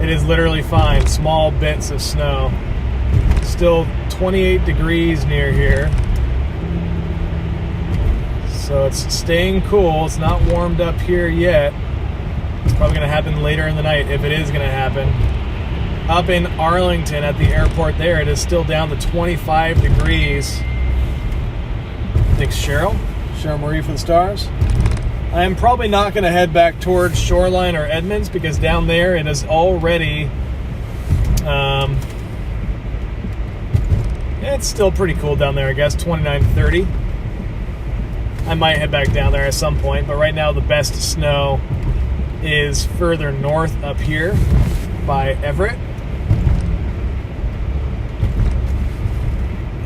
A: it is literally fine, small bits of snow. Still 28 degrees near here. So it's staying cool. It's not warmed up here yet. It's probably going to happen later in the night, if it is going to happen. Up in Arlington at the airport there, it is still down to 25 degrees. Thanks, Cheryl Marie for the stars. I am probably not going to head back towards Shoreline or Edmonds because down there it is already, it's still pretty cool down there, I guess, 29 to 30. I might head back down there at some point, but right now the best snow is further north up here by Everett.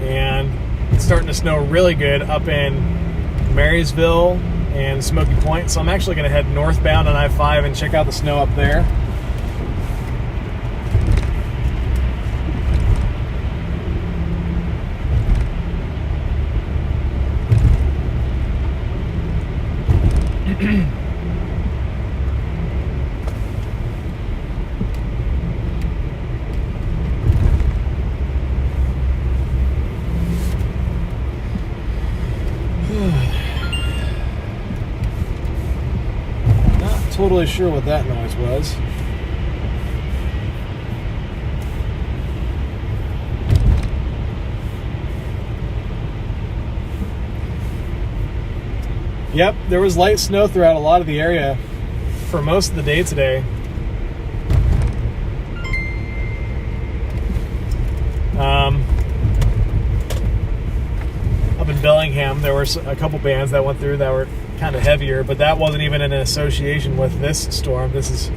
A: And it's starting to snow really good up in Marysville and Smokey Point, so I'm actually going to head northbound on I-5 and check out the snow up there. Totally sure what that noise was. Yep, there was light snow throughout a lot of the area for most of the day today. Up in Bellingham, there were a couple bands that went through that were kind of heavier, but that wasn't even in association with this storm. This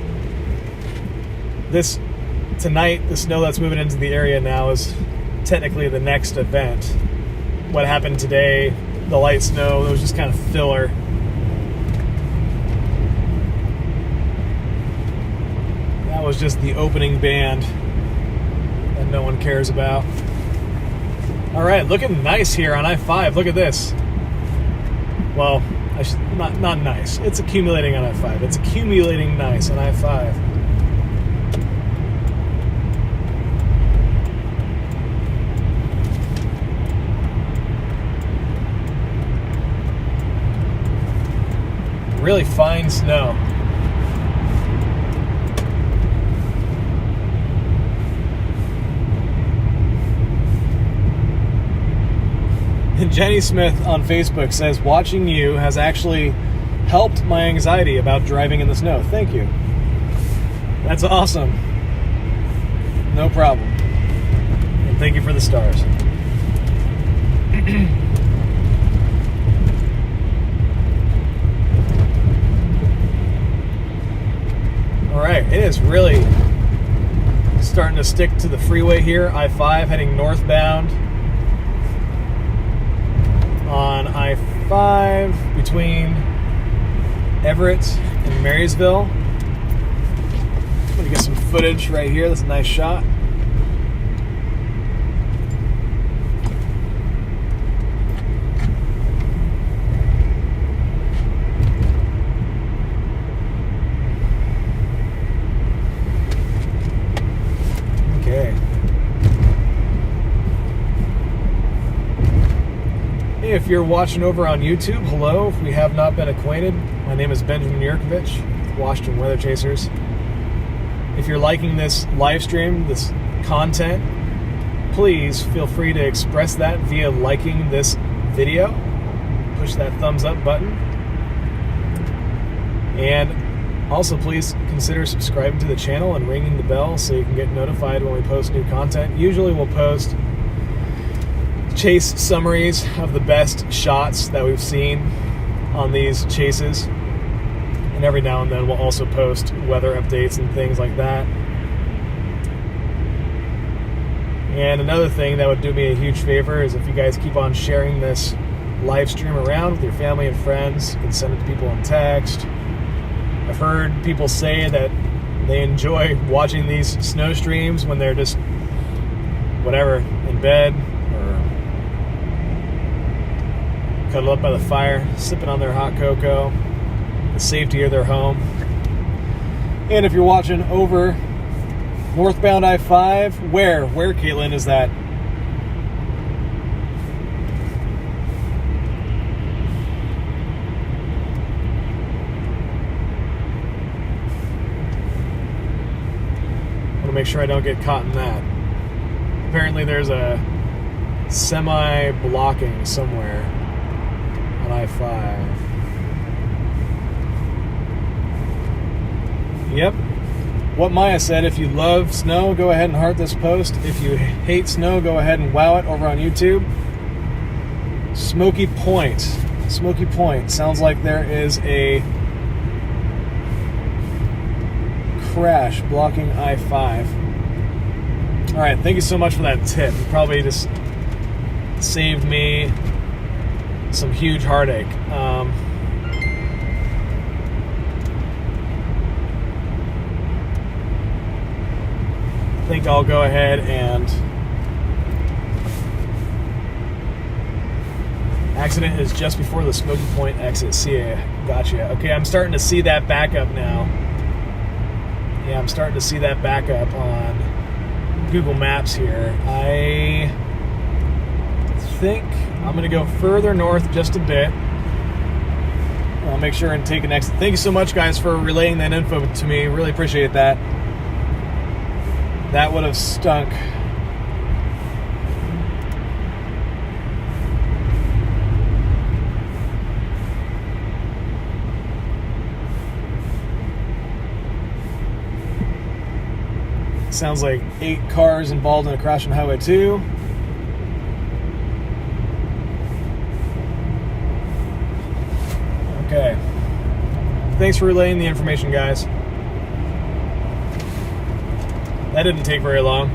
A: tonight, the snow that's moving into the area now is technically the next event. What happened today, the light snow, it was just kind of filler. That was just the opening band that no one cares about. All right, looking nice here on I-5. Look at this. Well, not nice. It's accumulating on I-5. It's accumulating nice on I-5. Really fine snow. Jenny Smith on Facebook says, watching you has actually helped my anxiety about driving in the snow. Thank you. That's awesome. No problem. And thank you for the stars. All right, it is really starting to stick to the freeway here. I-5 heading northbound on I-5 between Everett and Marysville. I'm gonna get some footage right here. That's a nice shot. Okay. Hey, if you're watching over on YouTube, hello. If we have not been acquainted, my name is Benjamin Yurkovich with Washington Weather Chasers. If you're liking this live stream, this content, please feel free to express that via liking this video. Push that thumbs up button. And also please consider subscribing to the channel and ringing the bell so you can get notified when we post new content. Usually we'll post chase summaries of the best shots that we've seen on these chases. And every now and then we'll also post weather updates and things like that. And another thing that would do me a huge favor is if you guys keep on sharing this live stream around with your family and friends. You can send it to people in text. I've heard people say that they enjoy watching these snow streams when they're just whatever, in bed or cuddled up by the fire, sipping on their hot cocoa, the safety of their home. And if you're watching over northbound I-5, where Caitlin, is that? I want to make sure I don't get caught in that. Apparently there's a semi-blocking somewhere on I-5. Yep. What Maya said, if you love snow, go ahead and heart this post. If you hate snow, go ahead and wow it over on YouTube. Smokey Point. Smokey Point. Sounds like there is a crash blocking I-5. All right, thank you so much for that tip. You probably just saved me some huge heartache. I think I'll go ahead and accident is just before the Smokey Point exit. See ya. Gotcha. Okay, I'm starting to see that backup now. Yeah, I'm starting to see that backup on Google Maps here. I think I'm going to go further north just a bit. I'll make sure and take an exit. Thank you so much, guys, for relaying that info to me. Really appreciate that. That would have stunk. Sounds like 8 cars involved in a crash on Highway 2. Okay. Thanks for relaying the information, guys. That didn't take very long.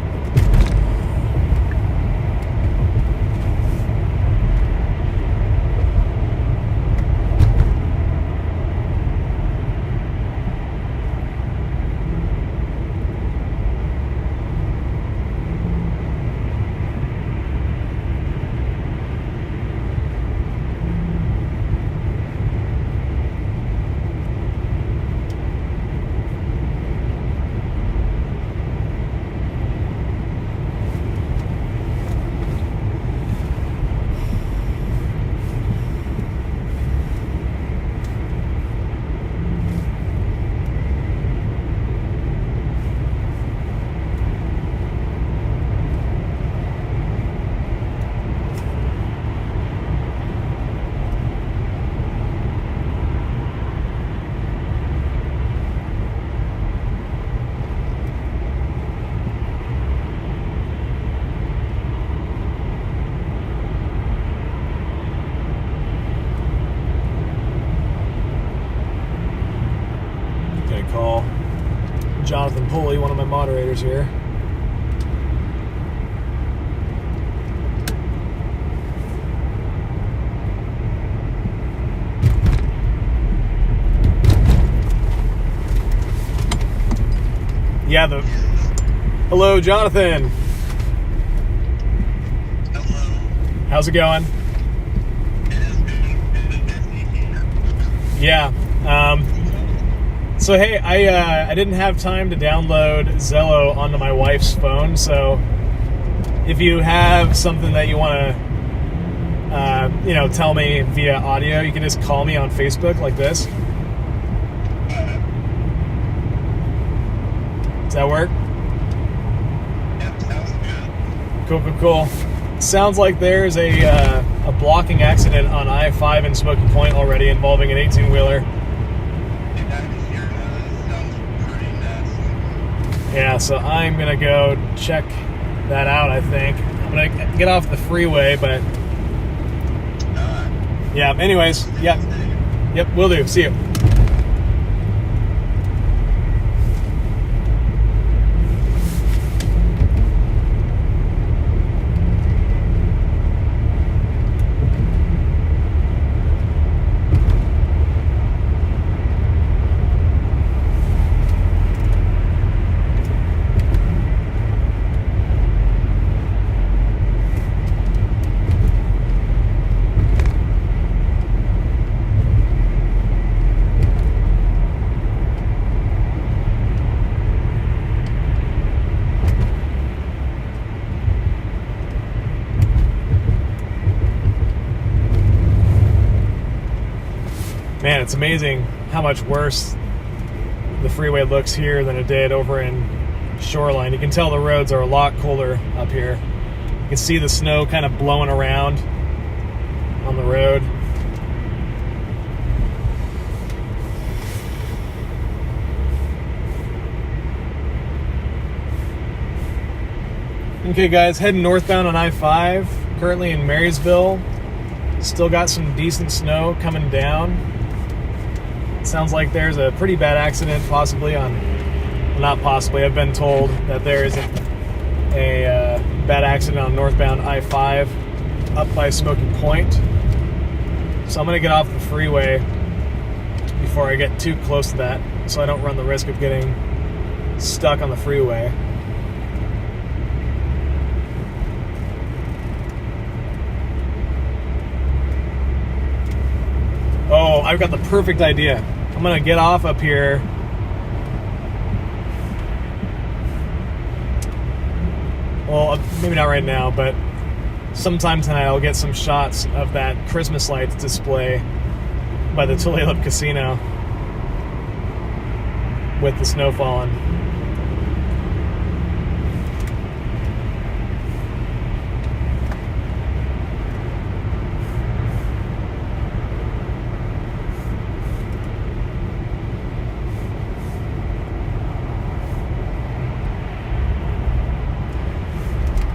A: Pulley, one of my moderators here. Yeah, hello, Jonathan.
B: Hello.
A: How's it going?
B: It is good.
A: Yeah. So hey, I didn't have time to download Zello onto my wife's phone, so if you have something that you want to, tell me via audio, you can just call me on Facebook like this. Does that work?
B: Yep, sounds good.
A: Cool. Sounds like there's a blocking accident on I-5 in Smokey Point already involving an 18-wheeler.
B: Sounds pretty nasty.
A: Yeah, so I'm going to go check that out, I think. I'm going to get off the freeway, but... yeah, anyways, yeah. Yep, will do. See you. Man, it's amazing how much worse the freeway looks here than it did over in Shoreline. You can tell the roads are a lot colder up here. You can see the snow kind of blowing around on the road. Okay guys, heading northbound on I-5, currently in Marysville. Still got some decent snow coming down. Sounds like there's a pretty bad accident possibly on, well, not possibly, I've been told that there is a bad accident on northbound I-5 up by Smokey Point. So I'm going to get off the freeway before I get too close to that so I don't run the risk of getting stuck on the freeway. Oh, I've got the perfect idea. I'm going to get off up here. Well, maybe not right now, but sometime tonight I'll get some shots of that Christmas lights display by the Tulalip Casino with the snow falling.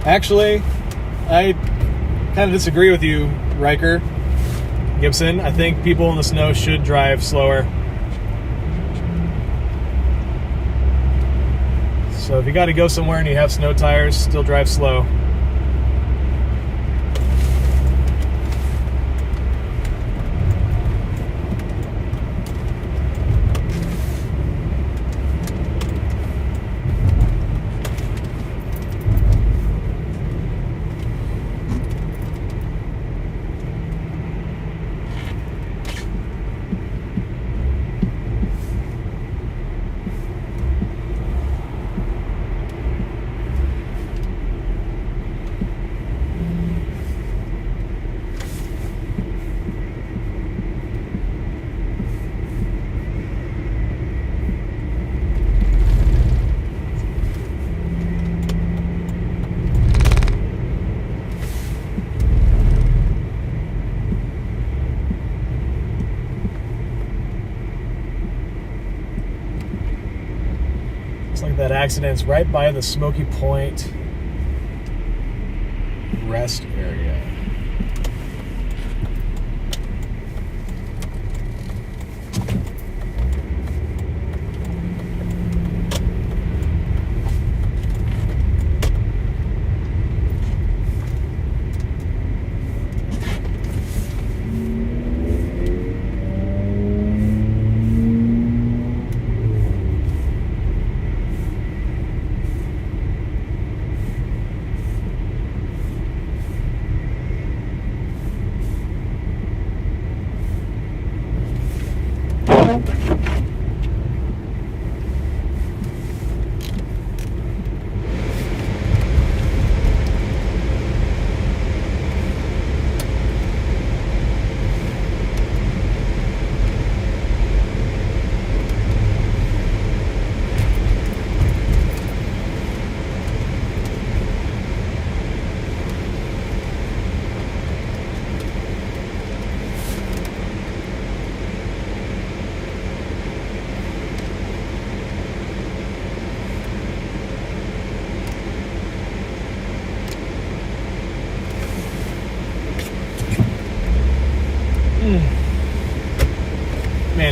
A: Actually, I kind of disagree with you, Riker Gibson. I think people in the snow should drive slower. So if you got to go somewhere and you have snow tires, still drive slow. Looks like that accident's right by the Smokey Point rest area.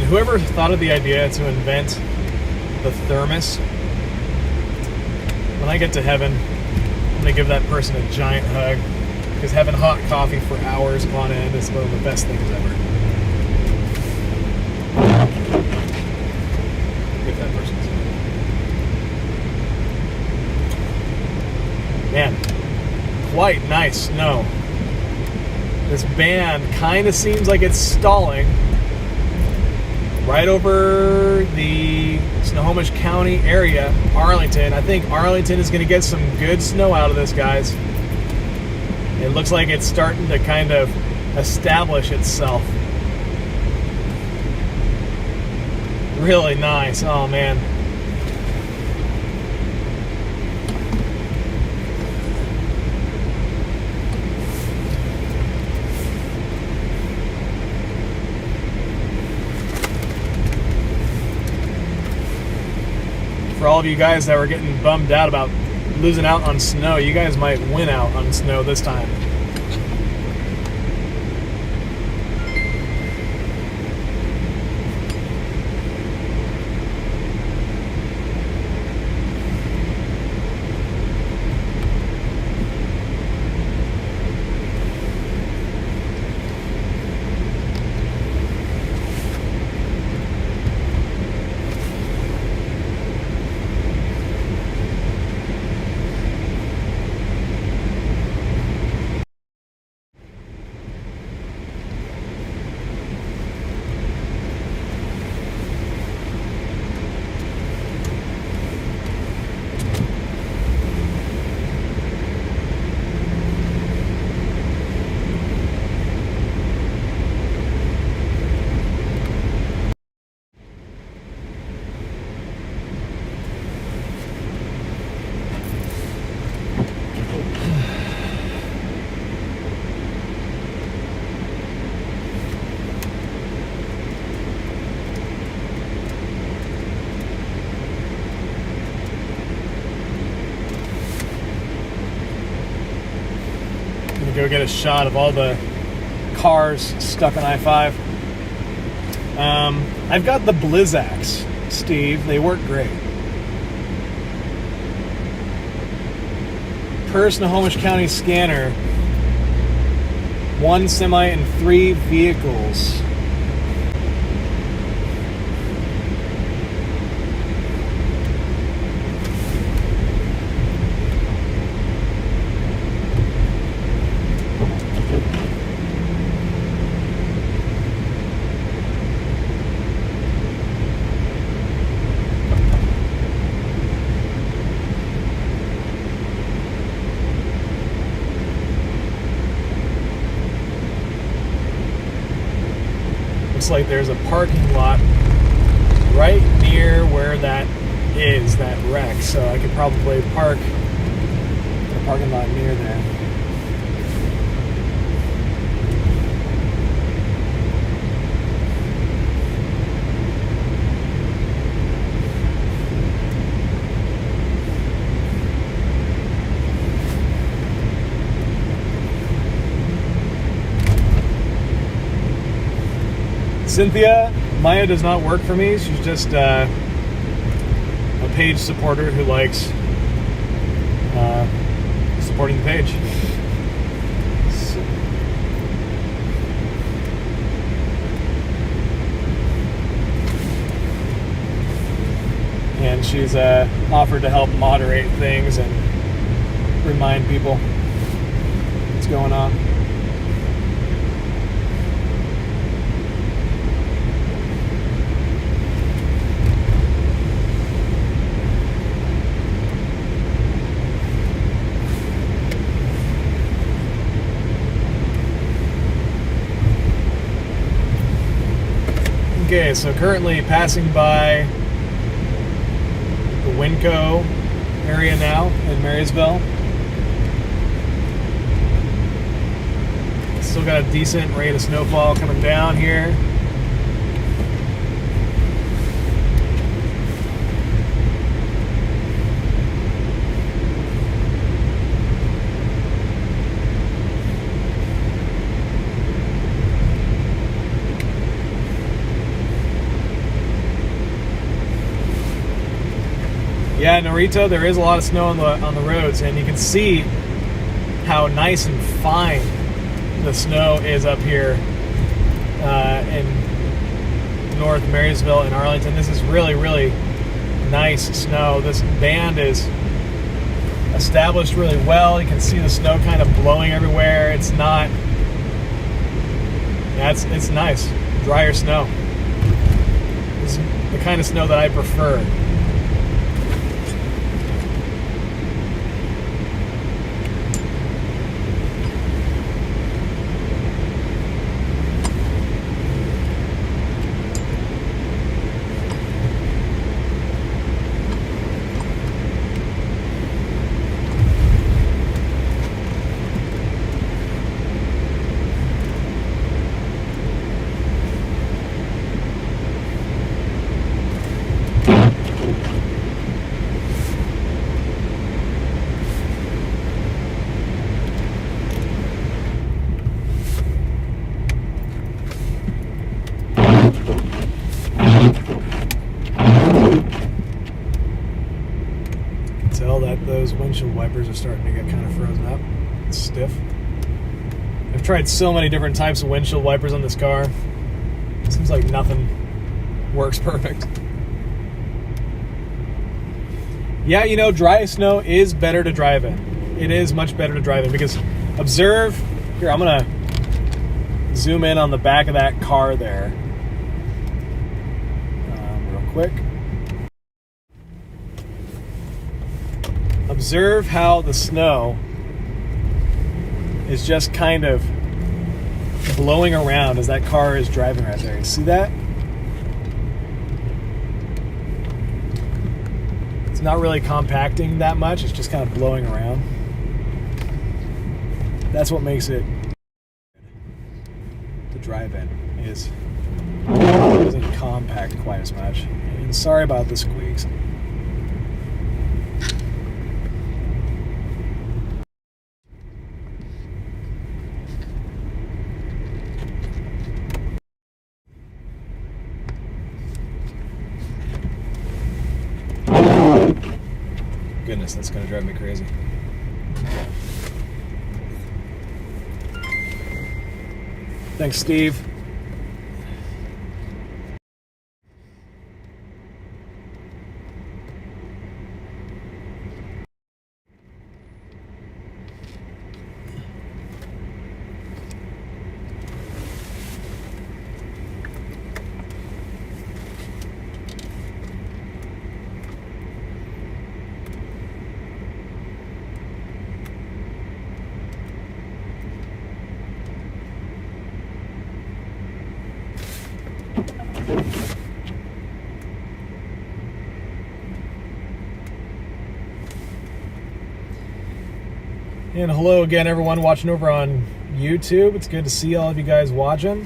A: Man, whoever thought of the idea to invent the thermos, when I get to heaven, I'm going to give that person a giant hug, because having hot coffee for hours upon end is one of the best things ever. If that person's man, quite nice snow. This band kind of seems like it's stalling right over the Snohomish County area, Arlington. I think Arlington is going to get some good snow out of this, guys. It looks like it's starting to kind of establish itself. Really nice. Oh, man. For all of you guys that were getting bummed out about losing out on snow, you guys might win out on snow this time. Go get a shot of all the cars stuck on I-5. I've got the Blizzaks, Steve. They work great. Per Snohomish County scanner, 1 semi and 3 vehicles. Like there's a parking lot right near where that is, that wreck, so I could probably park in a parking lot near there. Cynthia, Maya does not work for me. She's just a page supporter who likes supporting the page. So. And she's offered to help moderate things and remind people what's going on. Okay, so currently passing by the Winco area now in Marysville. Still got a decent rate of snowfall coming down here. Yeah, Narita, there is a lot of snow on the roads, and you can see how nice and fine the snow is up here in North Marysville and Arlington. This is really, really nice snow. This band is established really well. You can see the snow kind of blowing everywhere. It's not... Yeah, it's nice. Drier snow. This is the kind of snow that I prefer. Tell that those windshield wipers are starting to get kind of frozen up. It's stiff. I've tried so many different types of windshield wipers on this car. It seems like nothing works perfect. Yeah, you know, dry snow is better to drive in. It is much better to drive in because observe, here, I'm gonna zoom in on the back of that car there real quick. Observe how the snow is just kind of blowing around as that car is driving right there. You see that? It's not really compacting that much. It's just kind of blowing around. That's what makes it to drive in, is it doesn't compact quite as much. And sorry about the squeaks. Goodness, that's gonna drive me crazy. Thanks, Steve. And hello again, everyone watching over on YouTube. It's good to see all of you guys watching.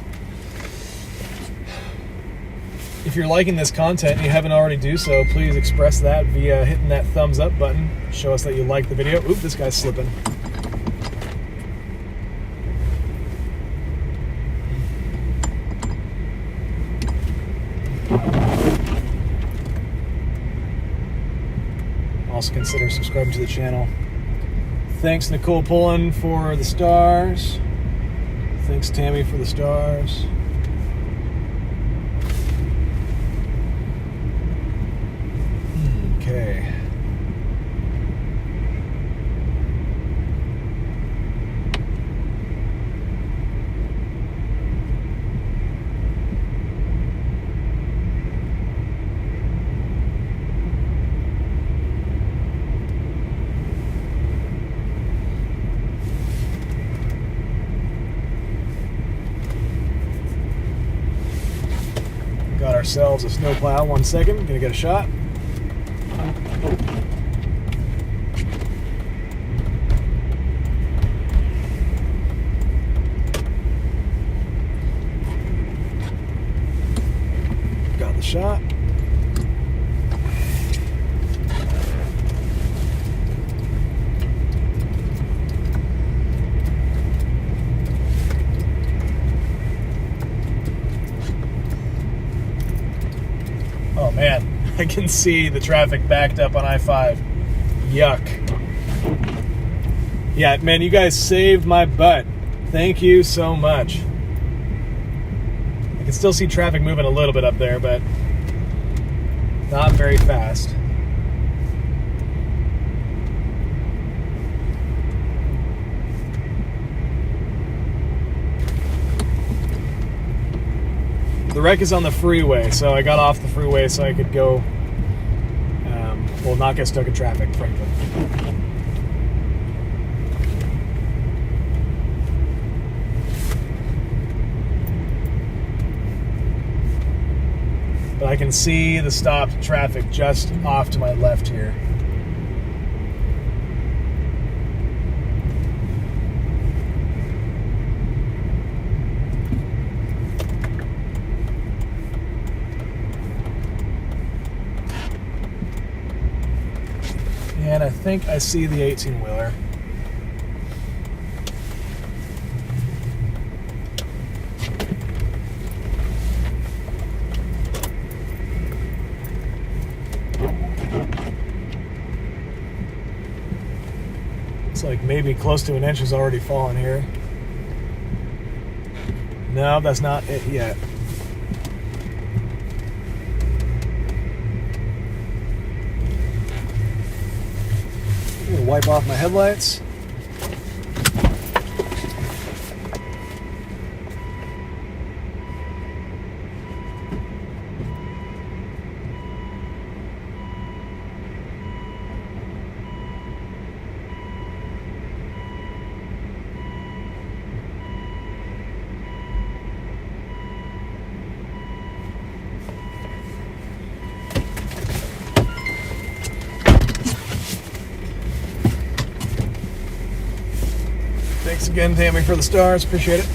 A: If you're liking this content and you haven't already do so, please express that via hitting that thumbs up button. Show us that you like the video. Oop, this guy's slipping. Also consider subscribing to the channel. Thanks, Nicole Pullen, for the stars. Thanks, Tammy, for the stars. Okay. Got ourselves a snowplow. 1 second, gonna get a shot. Got the shot. Oh man, I can see the traffic backed up on I-5. Yuck. Yeah, man, you guys saved my butt. Thank you so much. I can still see traffic moving a little bit up there, but not very fast. The wreck is on the freeway, so I got off the freeway so I could go, well, not get stuck in traffic, frankly. But I can see the stopped traffic just off to my left here. And I think I see the 18-wheeler. It's like maybe close to an inch has already fallen here. No, that's not it yet. I'm gonna wipe off my headlights. Thanks again, Tammy, for the stars. Appreciate it.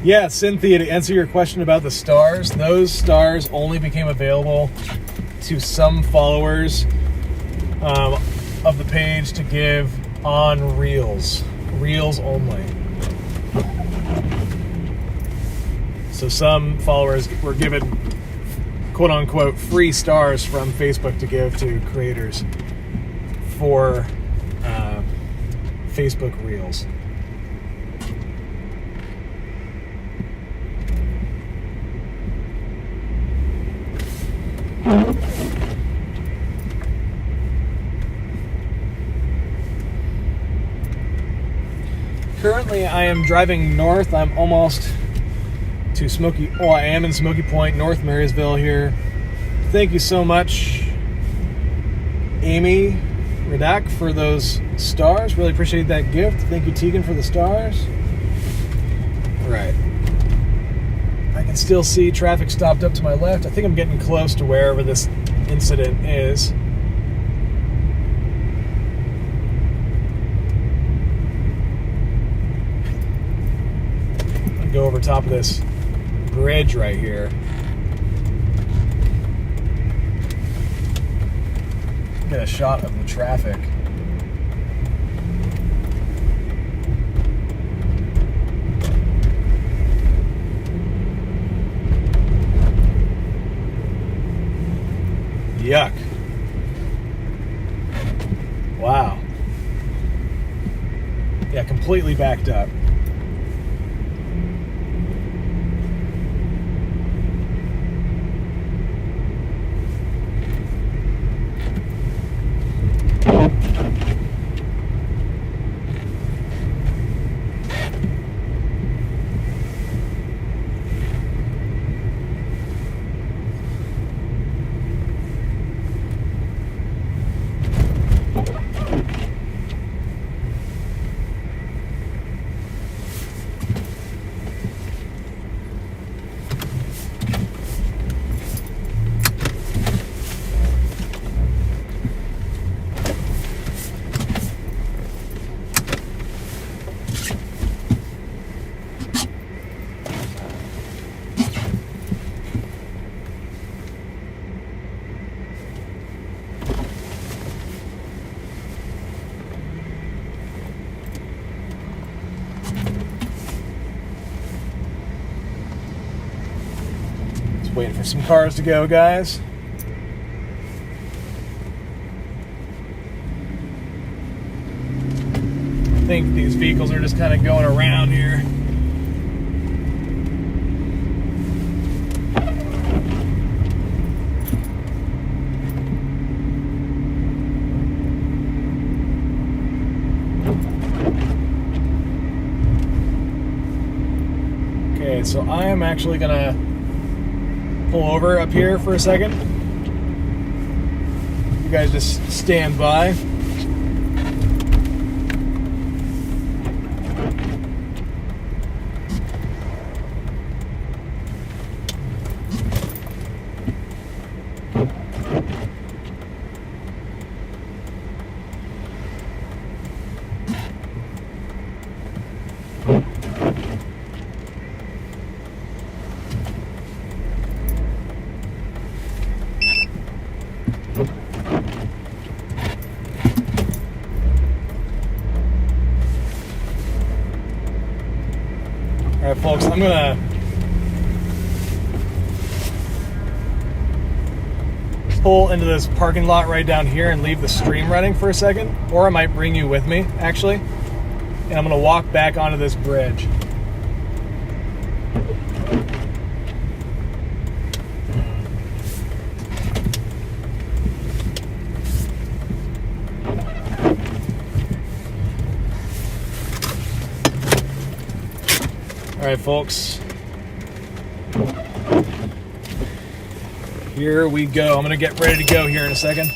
A: Yeah, Cynthia, to answer your question about the stars, those stars only became available to some followers of the page to give on Reels. Reels only. So some followers were given quote-unquote free stars from Facebook to give to creators for Facebook Reels. Currently, I am driving north. I'm almost to I am in Smokey Point, North Marysville here. Thank you so much, Amy Redak, for those stars. Really appreciate that gift. Thank you, Tegan, for the stars. Right. I can still see traffic stopped up to my left. I think I'm getting close to wherever this incident is. I'm gonna go over top of this bridge right here. Get a shot of the traffic. Yuck. Wow. Yeah, completely backed up. for some cars to go, guys. I think these vehicles are just kind of going around here. Okay, so I am actually gonna pull over up here for a second. You guys just stand by. All right, folks, I'm gonna pull into this parking lot right down here and leave the stream running for a second, or I might bring you with me, actually, and I'm gonna walk back onto this bridge. All right, folks. Here we go. I'm gonna get ready to go here in a second.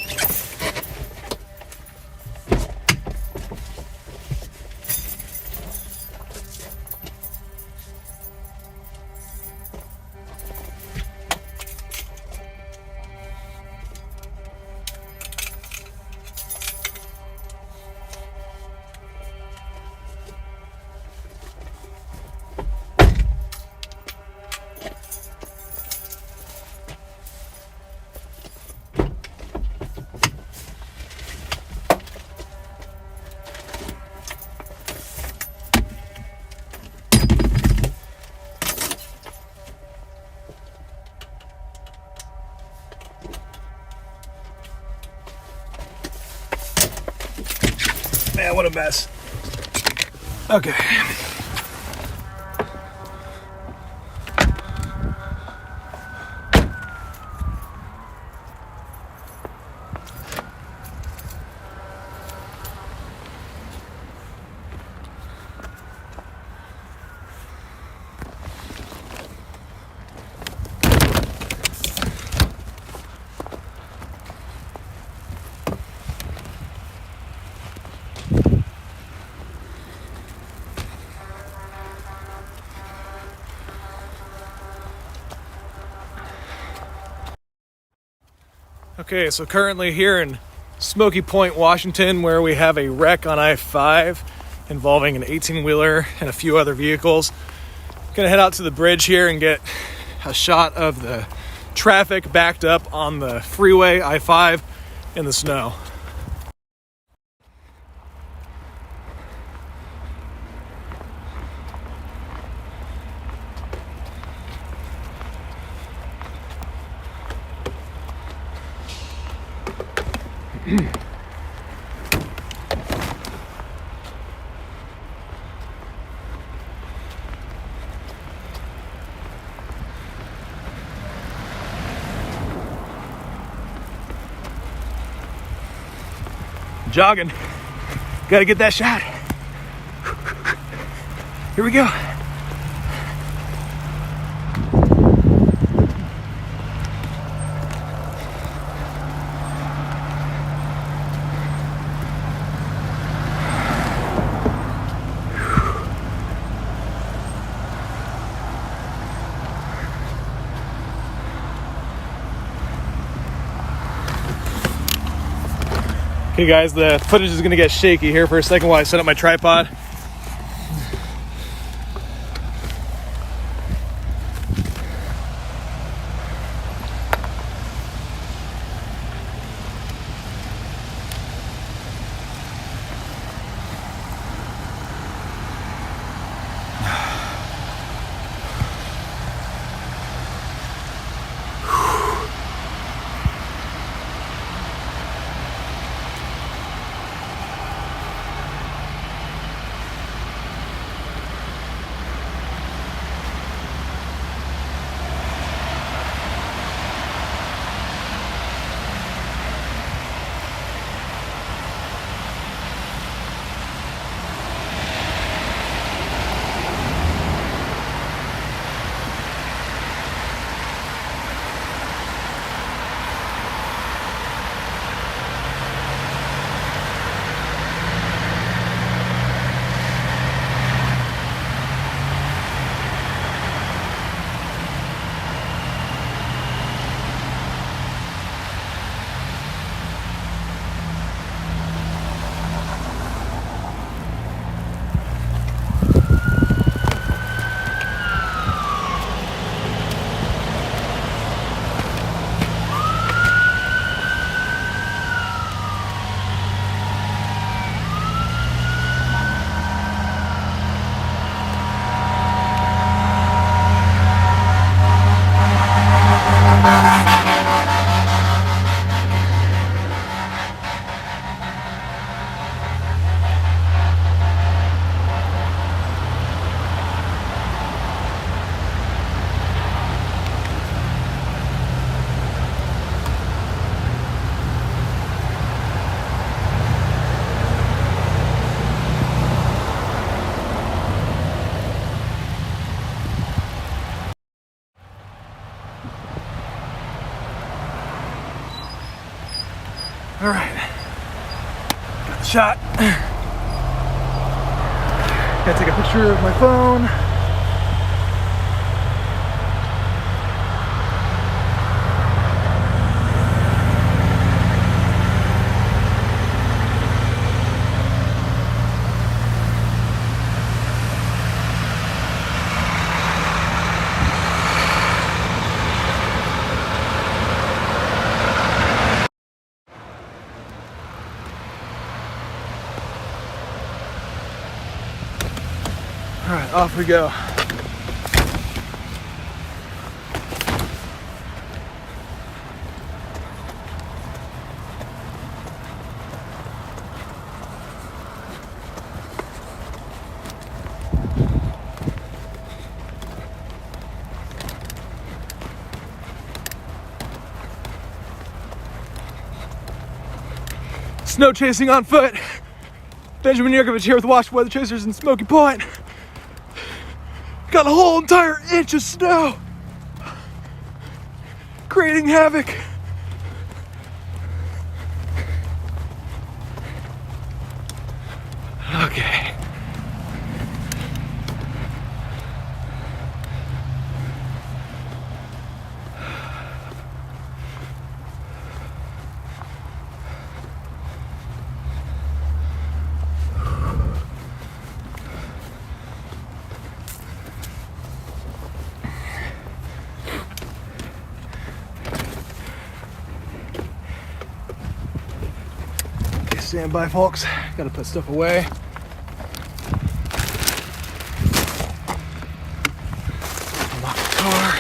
A: Man, what a mess. Okay. Okay, so currently here in Smokey Point, Washington, where we have a wreck on I-5 involving an 18-wheeler and a few other vehicles. Gonna head out to the bridge here and get a shot of the traffic backed up on the freeway I-5 in the snow. Jogging. Gotta get that shot. Here we go. Okay guys, the footage is gonna get shaky here for a second while I set up my tripod. All right, got the shot. Gotta take a picture of my phone. All right, off we go. Snow chasing on foot. Benjamin Yurkovich here with Wash Weather Chasers in Smokey Point. Got a whole entire inch of snow, creating havoc. Okay. Stand by, folks. Gotta put stuff away. Unlock the car.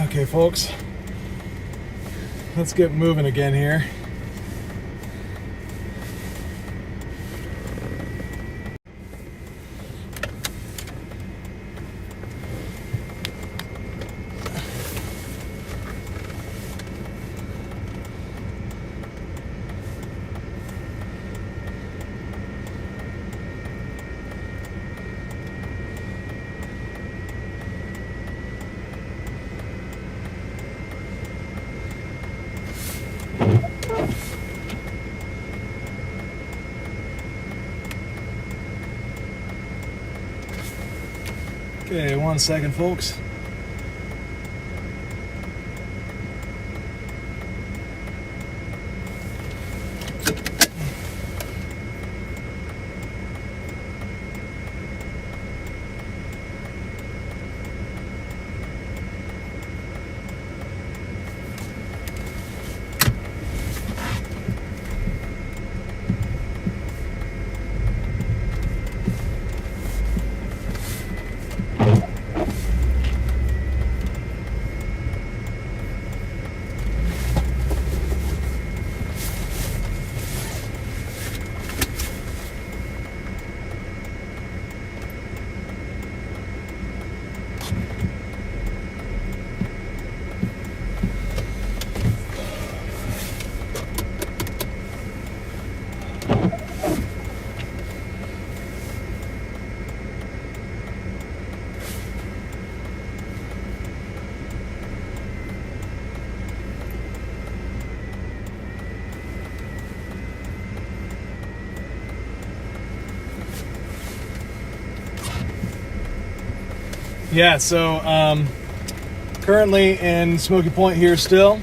A: Okay, folks, let's get moving again here. Okay, 1 second, folks. Yeah, so currently in Smokey Point here still.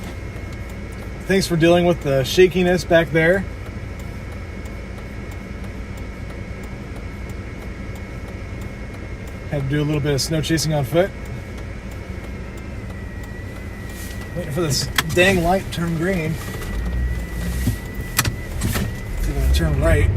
A: Thanks for dealing with the shakiness back there. Had to do a little bit of snow chasing on foot. Waiting for this dang light to turn green. It's gonna turn right.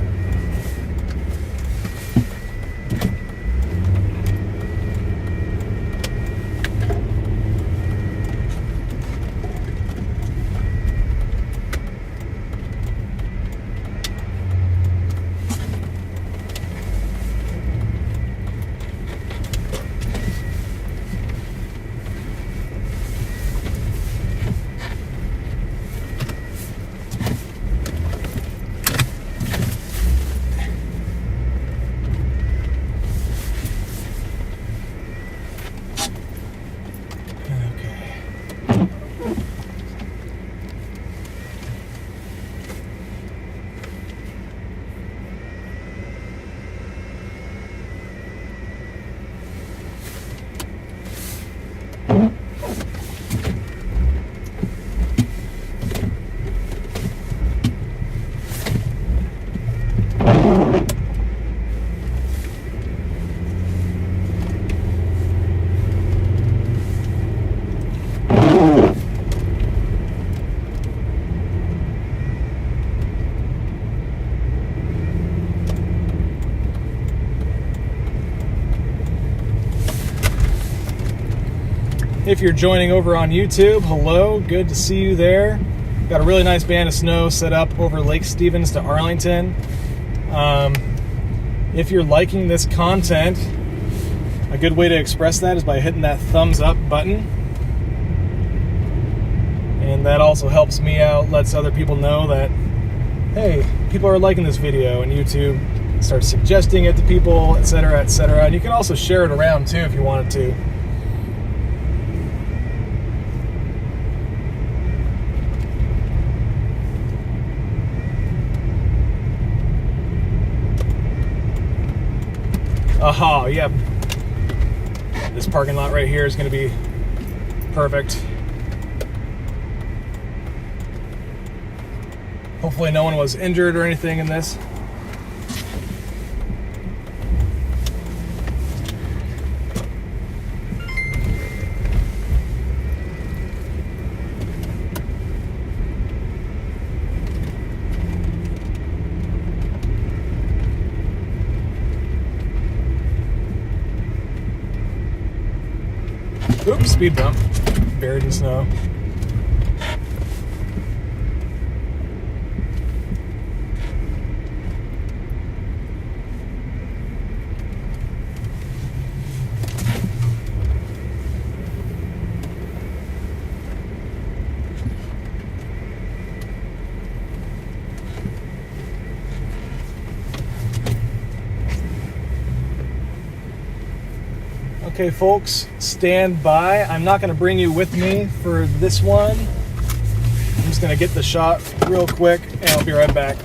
A: If you're joining over on YouTube, hello, good to see you there. Got a really nice band of snow set up over Lake Stevens to Arlington. If you're liking this content, a good way to express that is by hitting that thumbs up button. And that also helps me out, lets other people know that, hey, people are liking this video, and YouTube starts suggesting it to people, etc., etc. And you can also share it around too if you wanted to. Aha, yep. This parking lot right here is going to be perfect. Hopefully no one was injured or anything in this. Oops, speed bump. Buried in snow. Okay, folks, stand by. I'm not going to bring you with me for this one. I'm just going to get the shot real quick, and I'll be right back.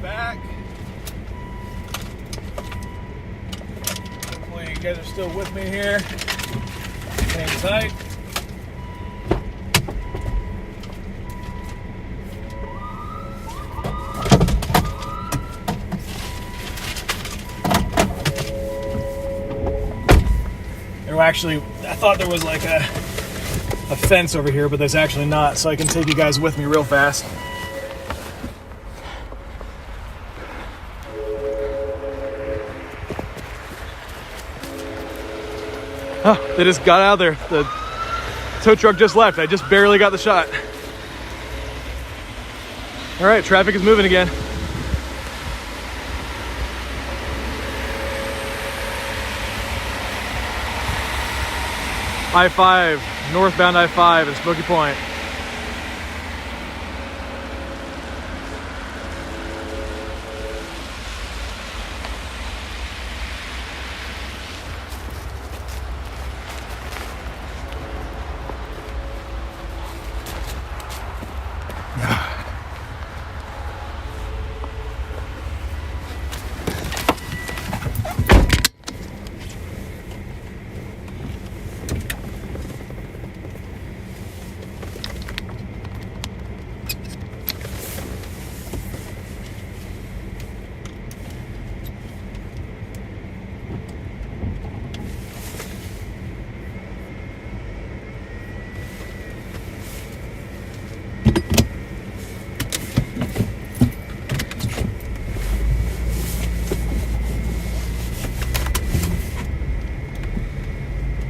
A: back. Hopefully you guys are still with me here. Hang tight. Actually, I thought there was like a fence over here, but there's actually not, so I can take you guys with me real fast. Oh, they just got out of there. The tow truck just left. I just barely got the shot. All right, traffic is moving again. I-5, northbound I-5 in Smokey Point.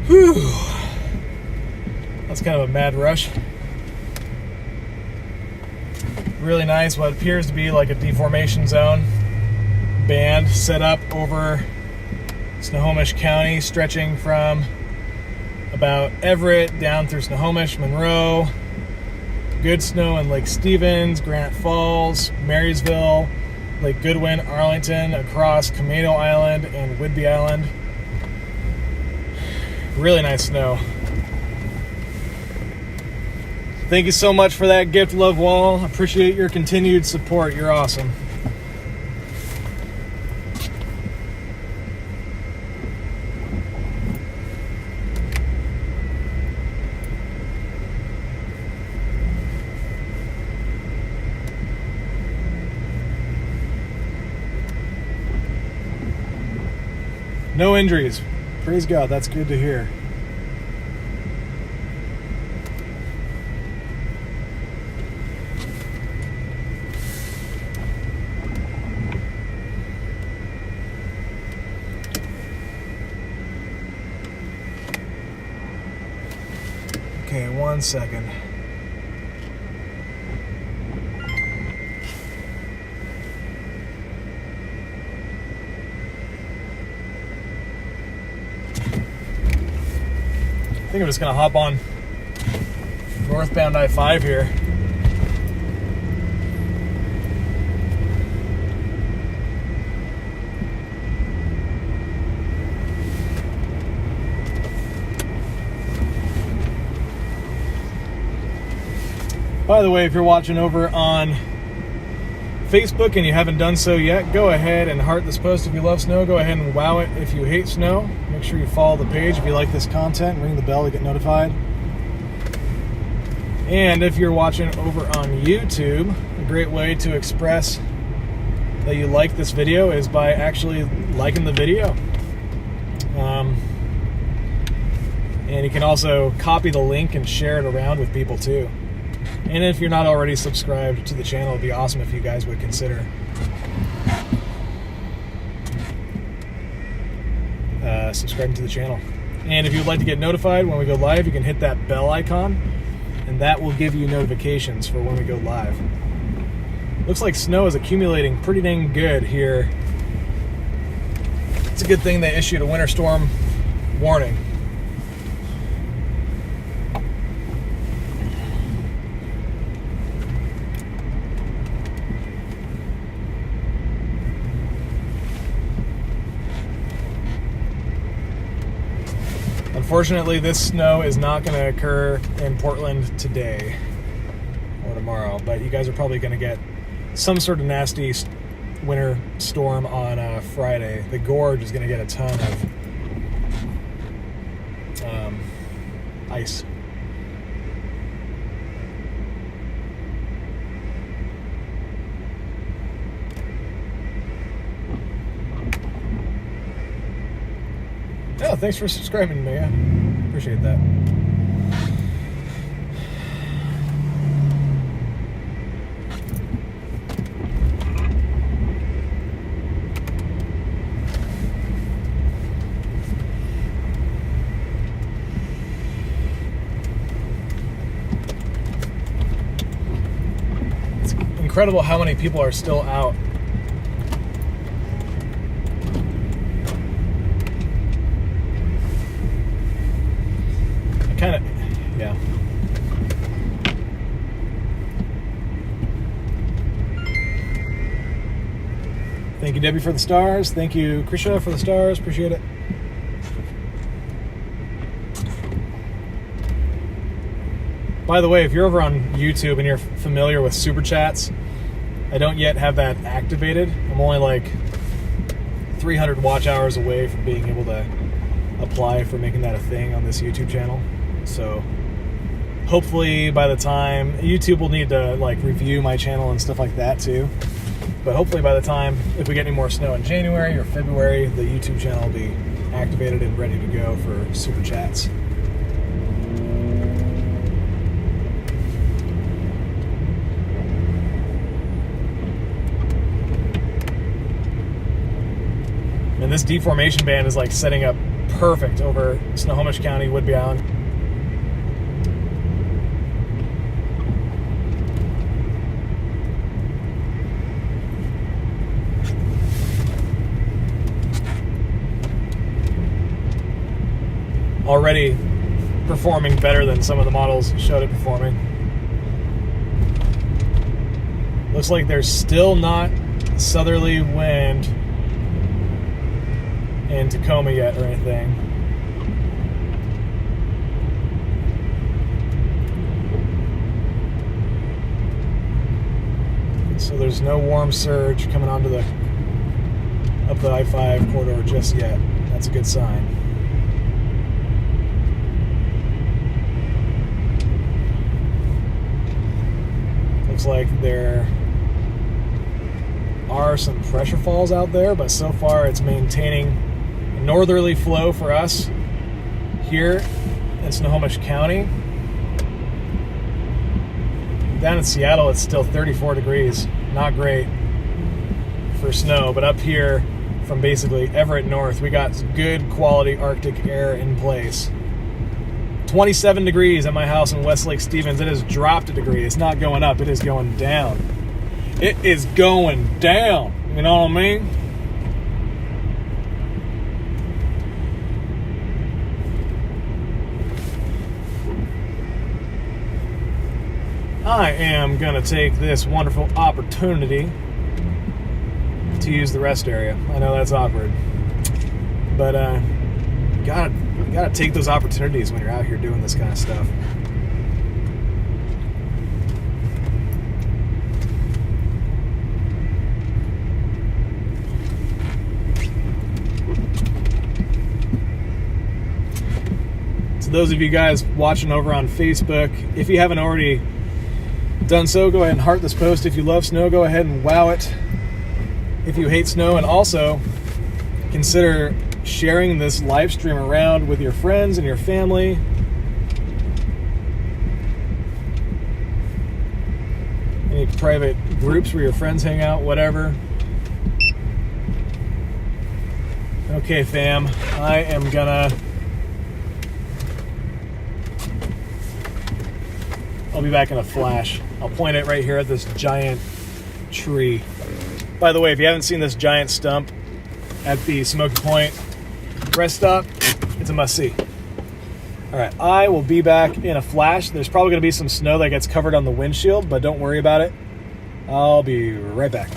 A: Whew. That's kind of a mad rush. Really nice, what appears to be like a deformation zone band set up over Snohomish County, stretching from about Everett down through Snohomish, Monroe, good snow in Lake Stevens, Granite Falls, Marysville, Lake Goodwin, Arlington, across Camino Island and Whidbey Island. Really nice snow. Thank you so much for that gift, Love Wall. Appreciate your continued support. You're awesome. No injuries. Praise God, that's good to hear. Okay, 1 second. I think I'm just gonna hop on northbound I-5 here. By the way, if you're watching over on Facebook and you haven't done so yet, go ahead and heart this post if you love snow. Go ahead and wow it if you hate snow. Make sure you follow the page if you like this content. Ring the bell to get notified. And if you're watching over on YouTube, a great way to express that you like this video is by actually liking the video. And you can also copy the link and share it around with people too. And if you're not already subscribed to the channel, it'd be awesome if you guys would consider subscribing to the channel. And if you'd like to get notified when we go live, you can hit that bell icon, and that will give you notifications for when we go live. Looks like snow is accumulating pretty dang good here. It's a good thing they issued a winter storm warning. Unfortunately, this snow is not going to occur in Portland today or tomorrow, but you guys are probably going to get some sort of nasty winter storm on Friday. The gorge is going to get a ton of ice. Oh, thanks for subscribing, Mega. Appreciate that. It's incredible how many people are still out. Kind of, yeah. Thank you, Debbie, for the stars. Thank you, Krisha, for the stars. Appreciate it. By the way, if you're over on YouTube and you're familiar with Super Chats, I don't yet have that activated. I'm only like 300 watch hours away from being able to apply for making that a thing on this YouTube channel. So hopefully by the time YouTube will need to like review my channel and stuff like that too, but hopefully by the time, if we get any more snow in January or February, the YouTube channel will be activated and ready to go for Super Chats. And this deformation band is like setting up perfect over Snohomish County, Whidbey Island. Already performing better than some of the models showed it performing. Looks like there's still not southerly wind in Tacoma yet or anything. So there's no warm surge coming onto the up the I-5 corridor just yet. That's a good sign. Looks like there are some pressure falls out there, but so far it's maintaining a northerly flow for us here in Snohomish County. Down in Seattle, it's still 34 degrees. Not great for snow, but up here from basically Everett north, we got good quality Arctic air in place. 27 degrees at my house in Westlake Stevens. It has dropped a degree. It's not going up. It is going down. It is going down. You know what I mean? I am going to take this wonderful opportunity to use the rest area. I know that's awkward. But, you gotta take those opportunities when you're out here doing this kind of stuff. To those of you guys watching over on Facebook, if you haven't already done so, go ahead and heart this post. If you love snow, go ahead and wow it. If you hate snow, and also consider sharing this live stream around with your friends and your family. Any private groups where your friends hang out, whatever. Okay, fam, I am gonna... I'll be back in a flash. I'll point it right here at this giant tree. By the way, if you haven't seen this giant stump at the Smokey Point rest stop, it's a must-see. All right, I will be back in a flash. There's probably going to be some snow that gets covered on the windshield, but don't worry about it. I'll be right back.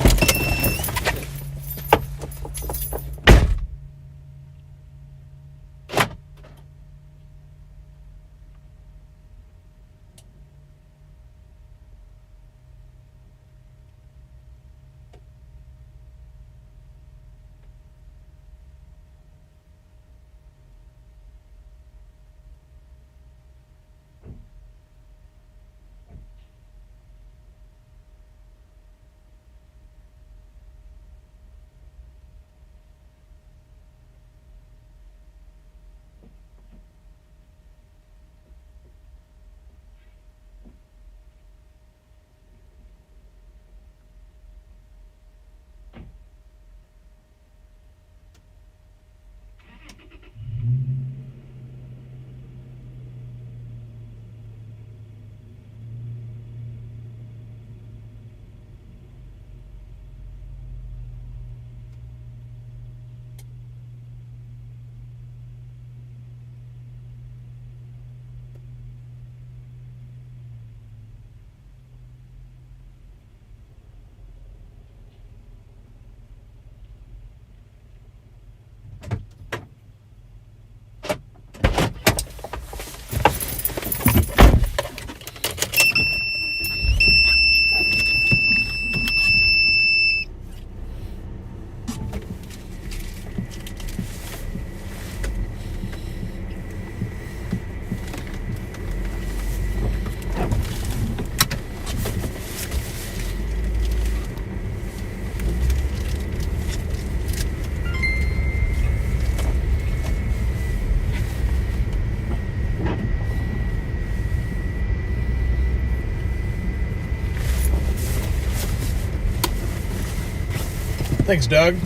A: Thanks, Doug.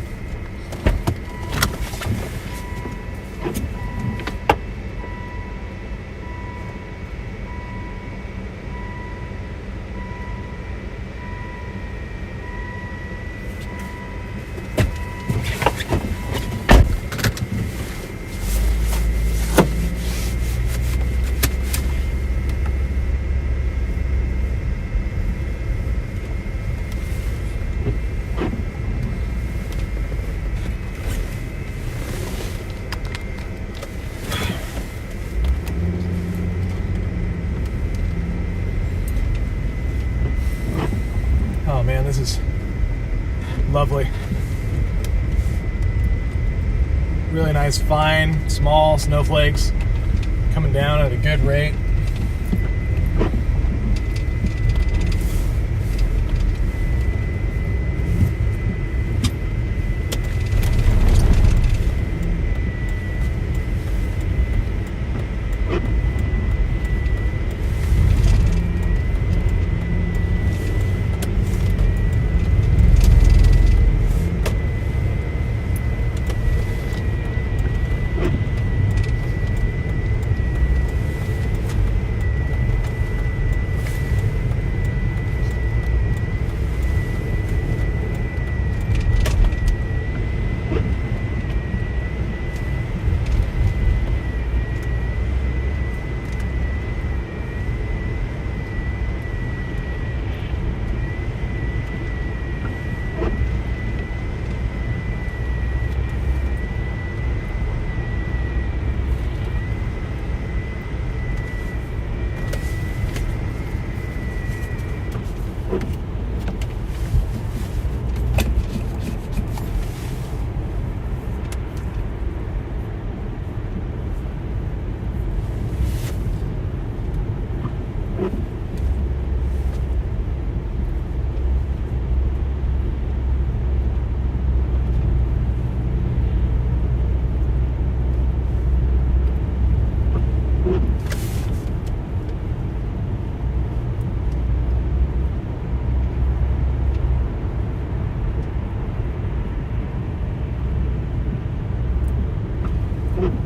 A: Oh man, this is lovely. Really nice, fine, small snowflakes coming down at a good rate.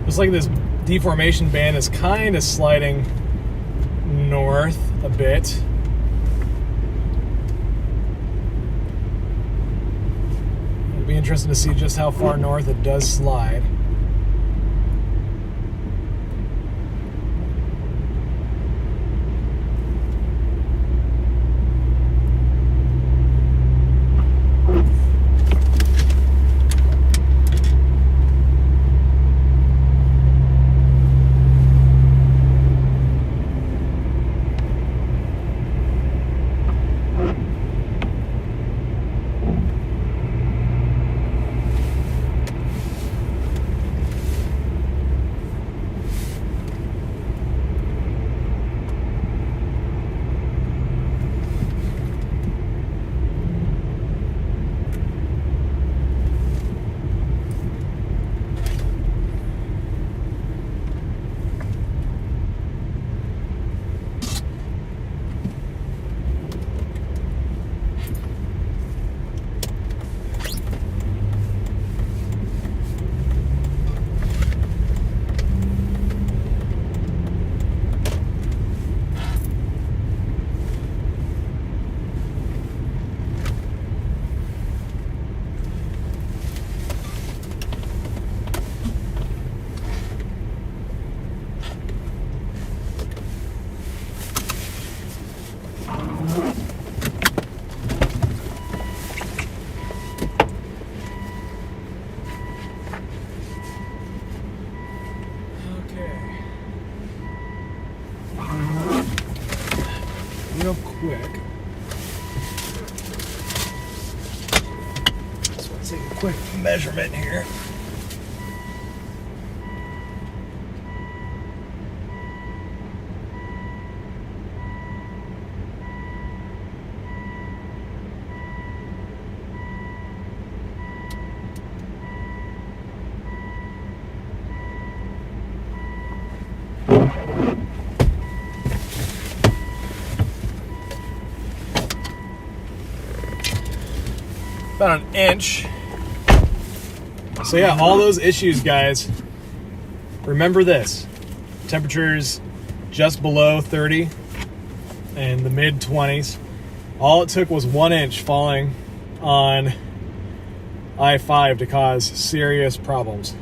A: Looks like this deformation band is kind of sliding north a bit. It'll be interesting to see just how far north it does slide. Real quick. Just want to take a quick measurement here. About an inch So yeah, all those issues, guys. Remember this. Temperatures just below 30 and the mid 20s. All it took was 1 inch falling on I-5 to cause serious problems.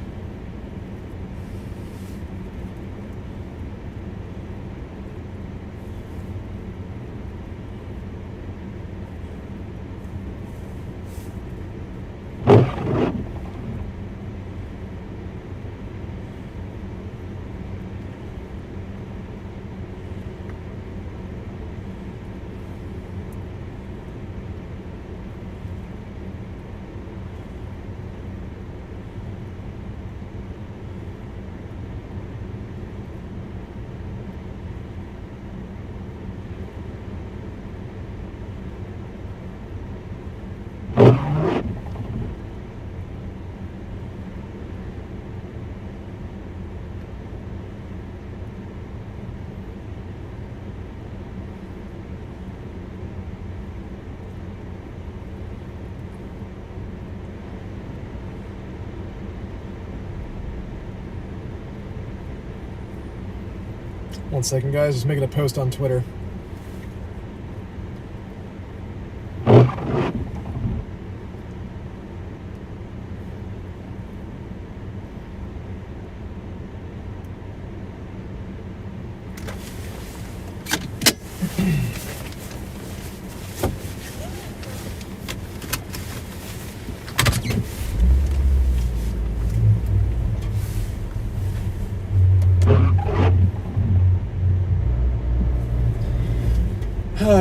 A: One second, guys. Just making a post on Twitter.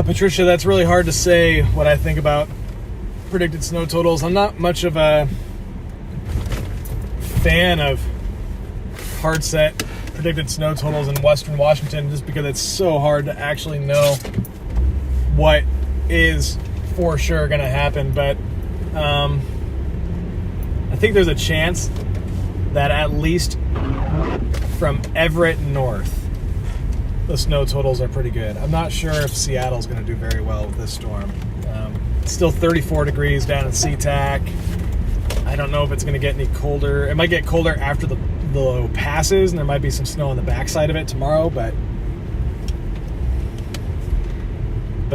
A: Patricia, that's really hard to say what I think about predicted snow totals. I'm not much of a fan of hard set predicted snow totals in Western Washington just because it's so hard to actually know what is for sure going to happen. But I think there's a chance that at least from Everett north, the snow totals are pretty good. I'm not sure if Seattle's going to do very well with this storm. It's still 34 degrees down in SeaTac. I don't know if it's going to get any colder. It might get colder after the low passes, and there might be some snow on the backside of it tomorrow. But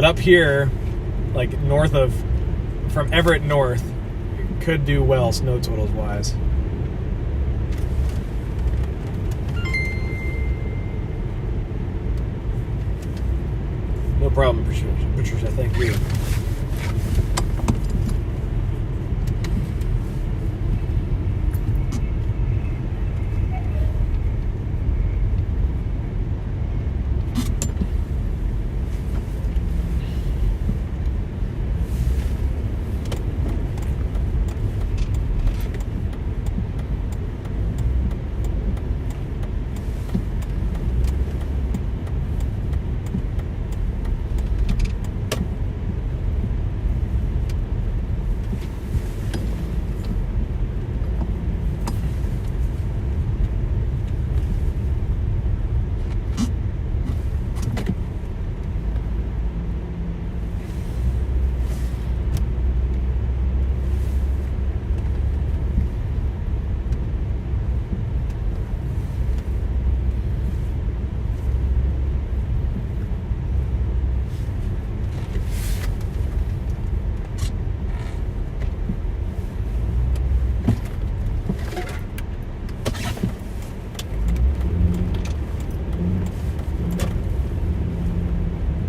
A: up here, like from Everett north, it could do well snow totals wise. No problem, Patricia. Thank you.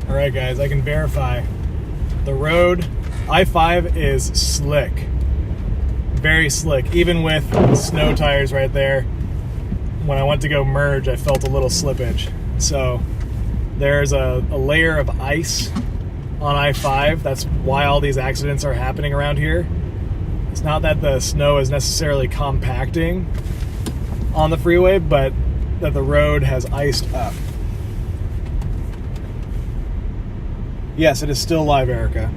A: Alright guys, I can verify. The road, I-5 is slick. Very slick. Even with snow tires right there, when I went to go merge, I felt a little slippage. So there's a layer of ice on I-5. That's why all these accidents are happening around here. It's not that the snow is necessarily compacting on the freeway, but that the road has iced up. Yes, it is still live, Erica.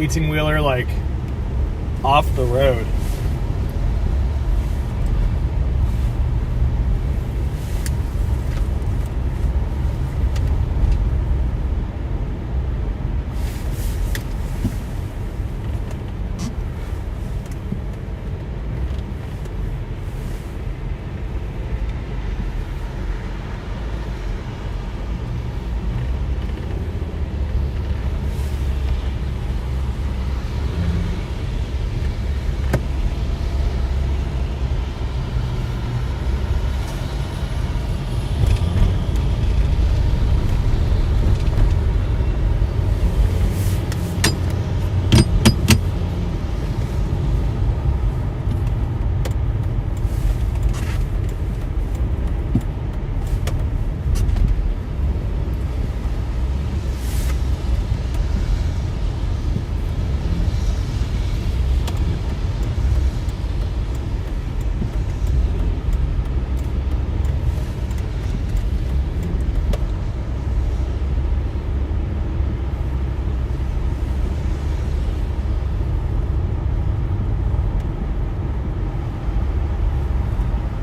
A: 18-wheeler like off the road.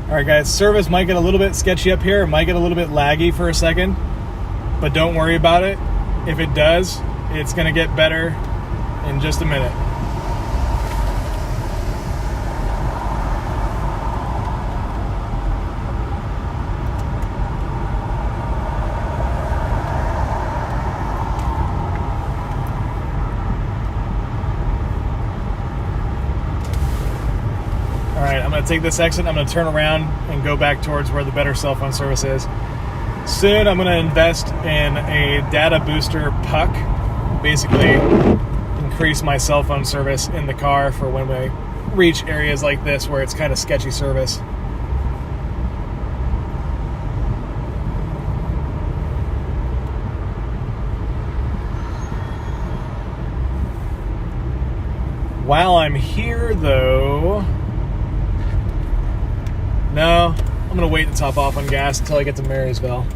A: All right, guys, service might get a little bit sketchy up here. It might get a little bit laggy for a second, but don't worry about it. If it does, it's going to get better in just a minute. I'm going to take this exit, I'm going to turn around and go back towards where the better cell phone service is. Soon I'm going to invest in a data booster puck, basically increase my cell phone service in the car for when we reach areas like this where it's kind of sketchy service. While I'm here though, no, I'm going to wait to top off on gas until I get to Marysville.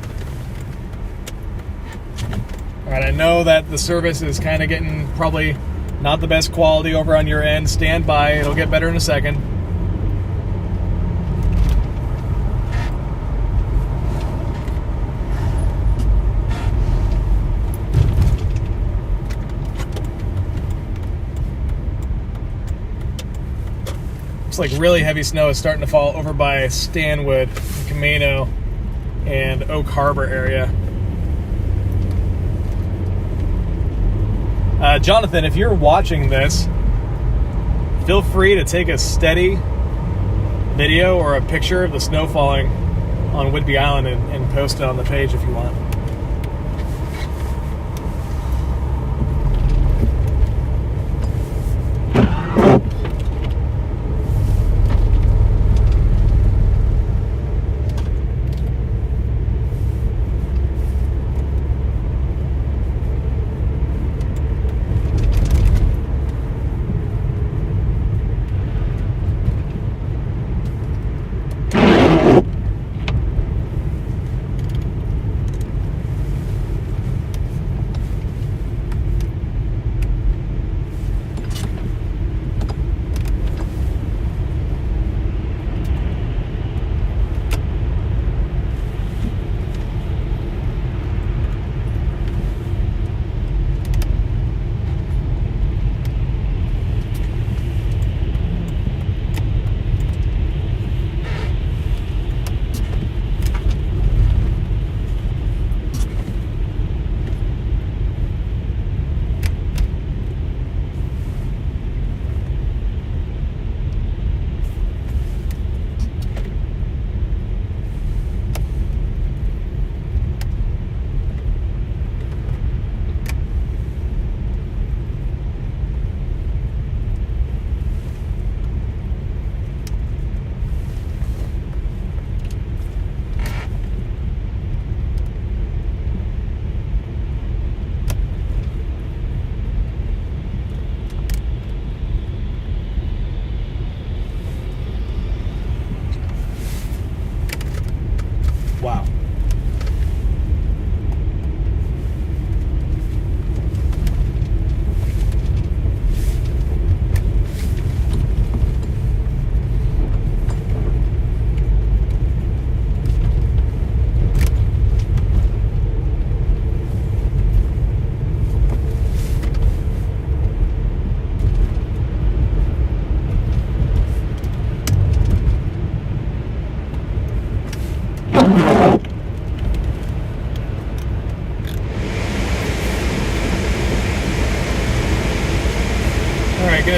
A: Alright, I know that the service is kind of getting probably not the best quality over on your end. Stand by, it'll get better in a second. Looks like really heavy snow is starting to fall over by Stanwood, Camino, and Oak Harbor area. Jonathan, if you're watching this, feel free to take a steady video or a picture of the snow falling on Whidbey Island and post it on the page if you want.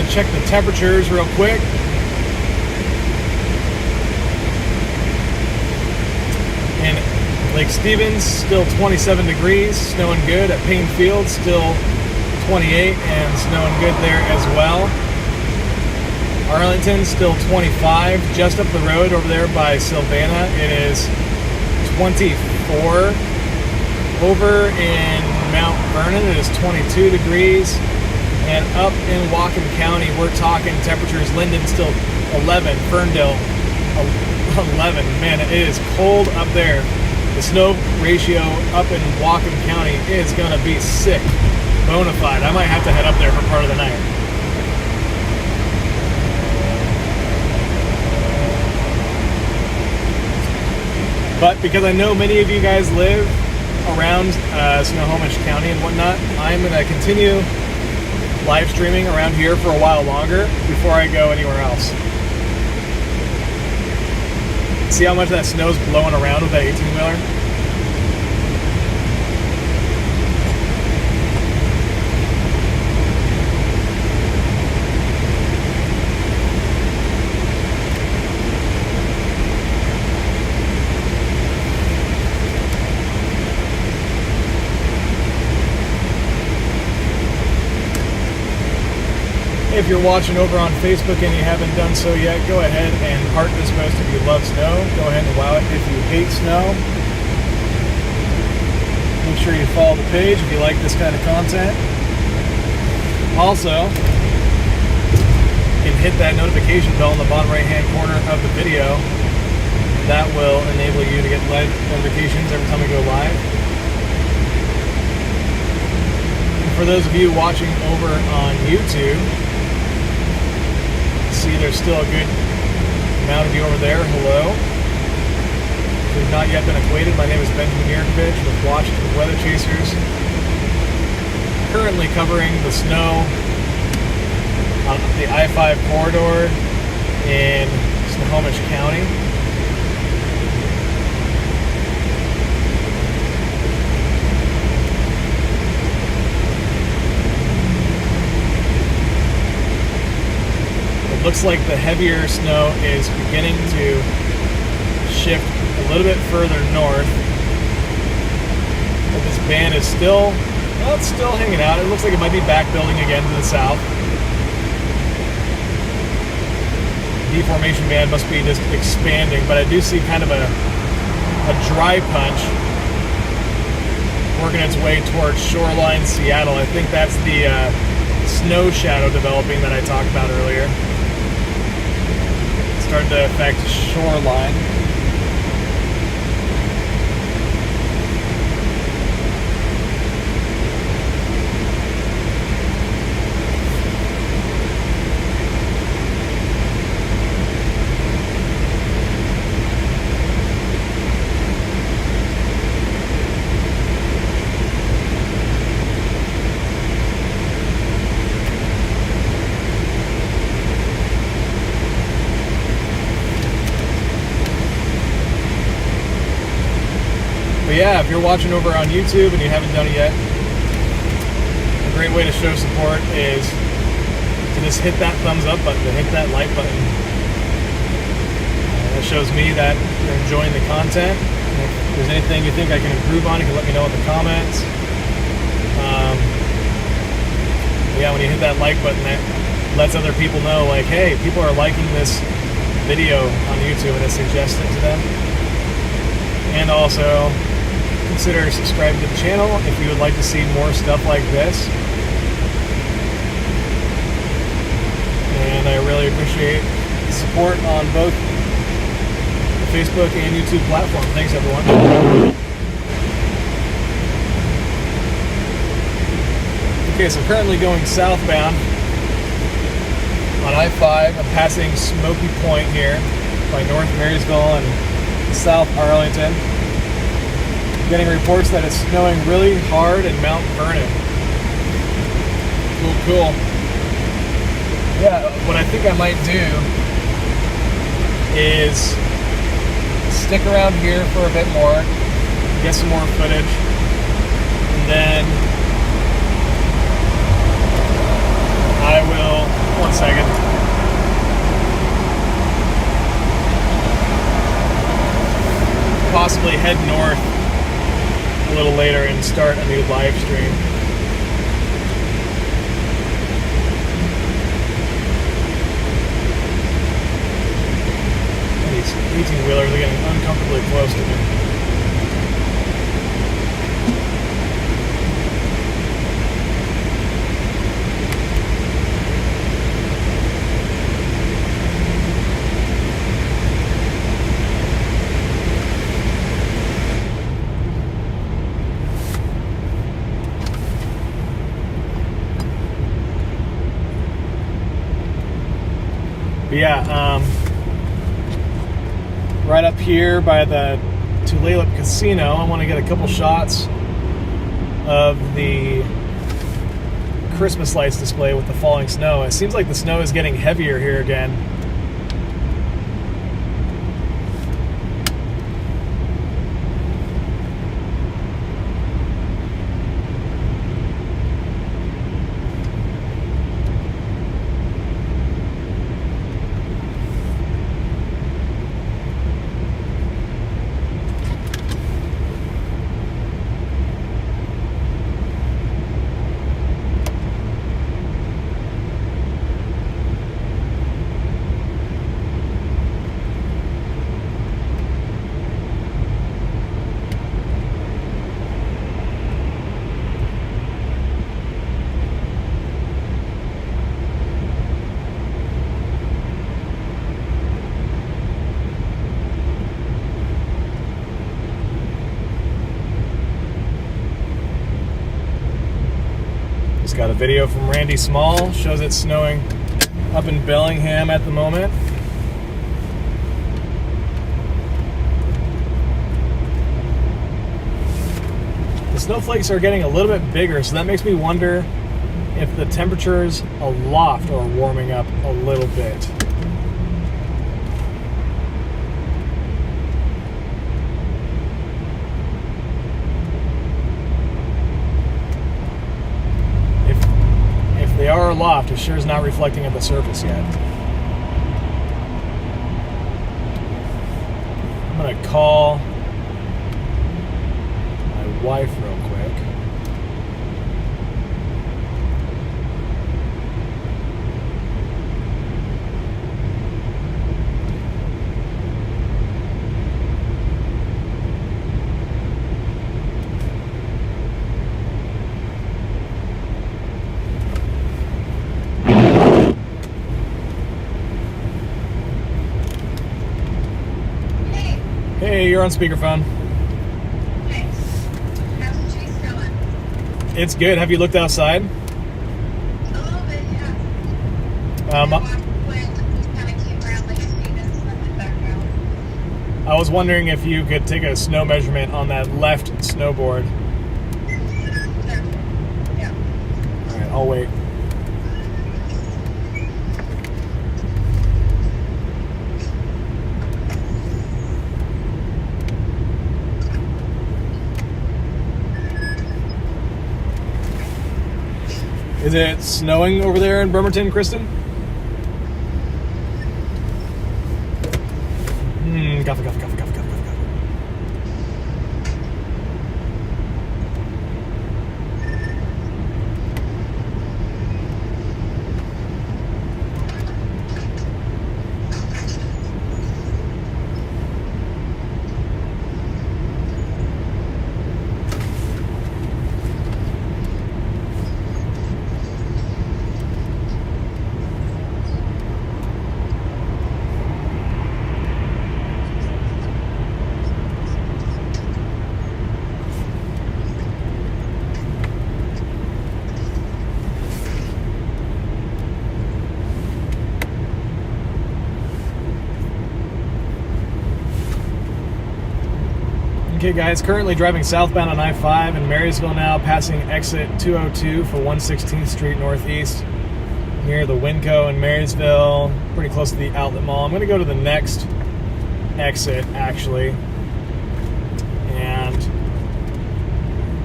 A: going to check the temperatures real quick. In Lake Stevens, still 27 degrees, snowing good. At Payne Field, still 28 and snowing good there as well. Arlington, still 25. Just up the road over there by Savannah, it is 24. Over in Mount Vernon, it is 22 degrees. And up in Whatcom County, we're talking temperatures. Linden still 11. Ferndale 11. Man, it is cold up there. The snow ratio up in Whatcom County is going to be sick. Bona fide. I might have to head up there for part of the night. But because I know many of you guys live around Snohomish County and whatnot, I'm going to continue live streaming around here for a while longer before I go anywhere else. See how much that snow's blowing around with that 18-wheeler? If you're watching over on Facebook and you haven't done so yet, go ahead and heart this post if you love snow. Go ahead and wow it if you hate snow. Make sure you follow the page if you like this kind of content. Also, you can hit that notification bell in the bottom right hand corner of the video. That will enable you to get live notifications every time we go live. And for those of you watching over on YouTube, see there's still a good amount of you over there. Hello. If you've not yet been acquainted, my name is Benjamin Yerkovich with Washington Weather Chasers. Currently covering the snow on the I-5 corridor in Snohomish County. Looks like the heavier snow is beginning to shift a little bit further north. But this band is still, well, it's still hanging out. It looks like it might be back building again to the south. Deformation band must be just expanding, but I do see kind of a dry punch working its way towards Shoreline, Seattle. I think that's the snow shadow developing that I talked about earlier. Starting to affect Shoreline. But yeah, if you're watching over on YouTube and you haven't done it yet, a great way to show support is to just hit that thumbs up button, to hit that like button. That shows me that you're enjoying the content. And if there's anything you think I can improve on, you can let me know in the comments. Yeah, when you hit that like button, that lets other people know, like, hey, people are liking this video on YouTube, and it suggests it to them. And also, consider subscribing to the channel if you would like to see more stuff like this. And I really appreciate the support on both the Facebook and YouTube platform. Thanks, everyone. Okay, so currently going southbound on I-5. I'm passing Smokey Point here by North Marysville and South Arlington. Getting reports that it's snowing really hard in Mount Vernon. Cool. Yeah, what I think I might do is stick around here for a bit more, get some more footage, and then I will 1 second. Possibly head north a little later and start a new live stream. These 18-wheelers are getting uncomfortably close to me. But yeah, right up here by the Tulalip Casino, I want to get a couple shots of the Christmas lights display with the falling snow. It seems like the snow is getting heavier here again. Got a video from Randy Small, shows it snowing up in Bellingham at the moment. The snowflakes are getting a little bit bigger, so that makes me wonder if the temperatures aloft are warming up a little bit. They are aloft, it sure is not reflecting at the surface yet. I'm gonna call my wife real quick. Hey, you're on speakerphone.
C: Thanks. How's the chase going?
A: It's good. Have you looked outside?
C: A little bit, yeah.
A: Um,
C: I walked when we kind of came around like a Stevens and then went back out.
A: I was wondering if you could take a snow measurement on that left snowboard.
C: There. Yeah.
A: All right, I'll wait. Is it snowing over there in Bremerton, Kristen? Guffa, guffa, guffa, guffa, guffa, guffa. Okay guys, currently driving southbound on I-5 in Marysville now, passing exit 202 for 116th Street Northeast, near the Winco in Marysville, pretty close to the Outlet Mall. I'm going to go to the next exit, actually, and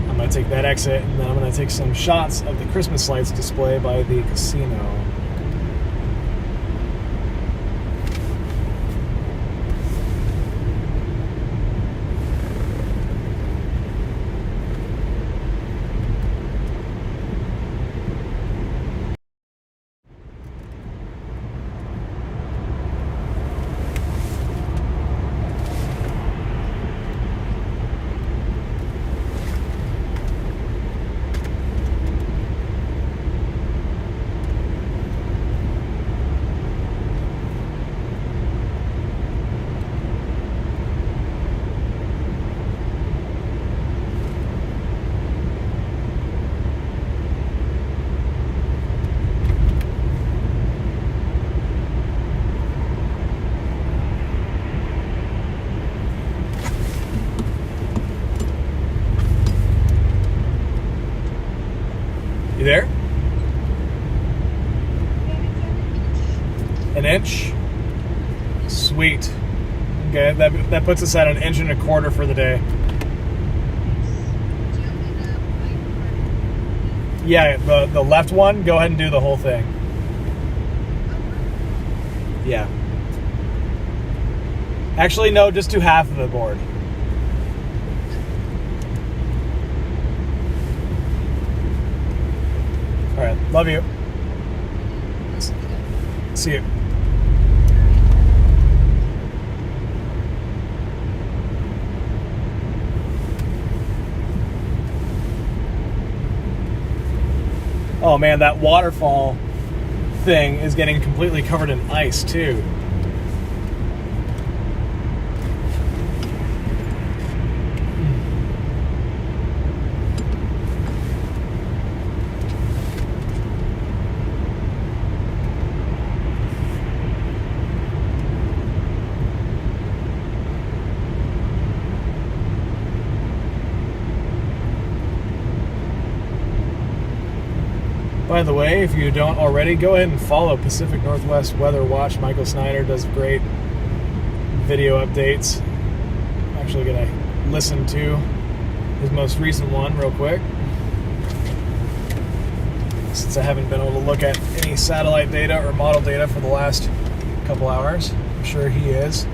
A: I'm going to take that exit, and then I'm going to take some shots of the Christmas lights display by the casino. inch. Sweet. Okay, that puts us at 1.25 inches for the day.
C: Do you need the white part?
A: Yeah, the left one, go ahead and do the whole thing. Yeah. Actually, no, just do half of the board. All right, love you. See you. Oh man, that waterfall thing is getting completely covered in ice too. By the way, if you don't already, go ahead and follow Pacific Northwest Weather Watch. Michael Snyder does great video updates. I'm actually going to listen to his most recent one real quick, since I haven't been able to look at any satellite data or model data for the last couple hours. I'm sure he is.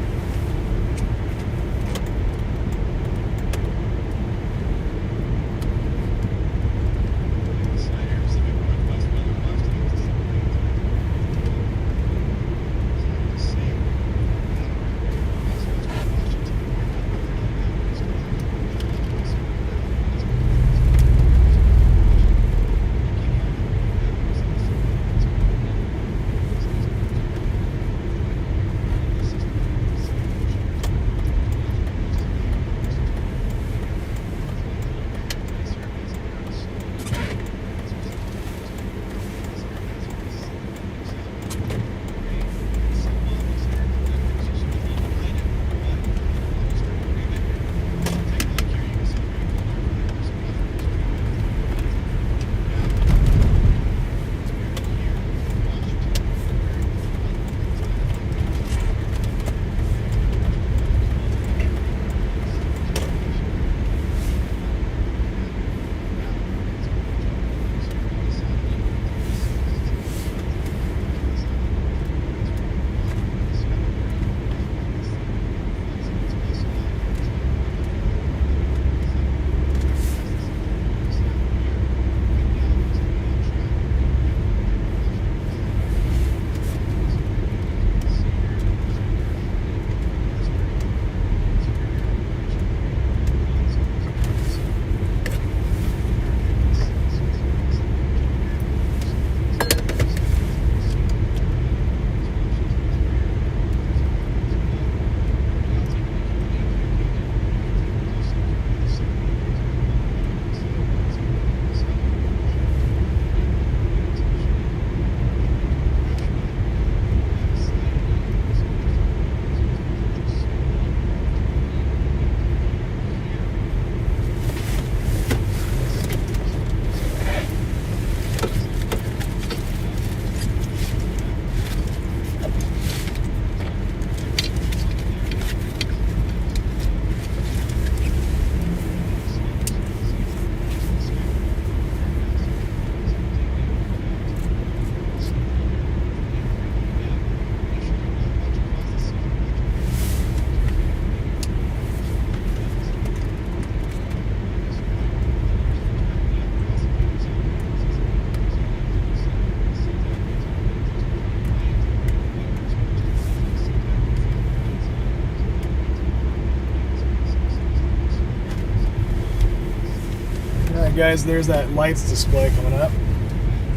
A: Guys, there's that lights display coming up.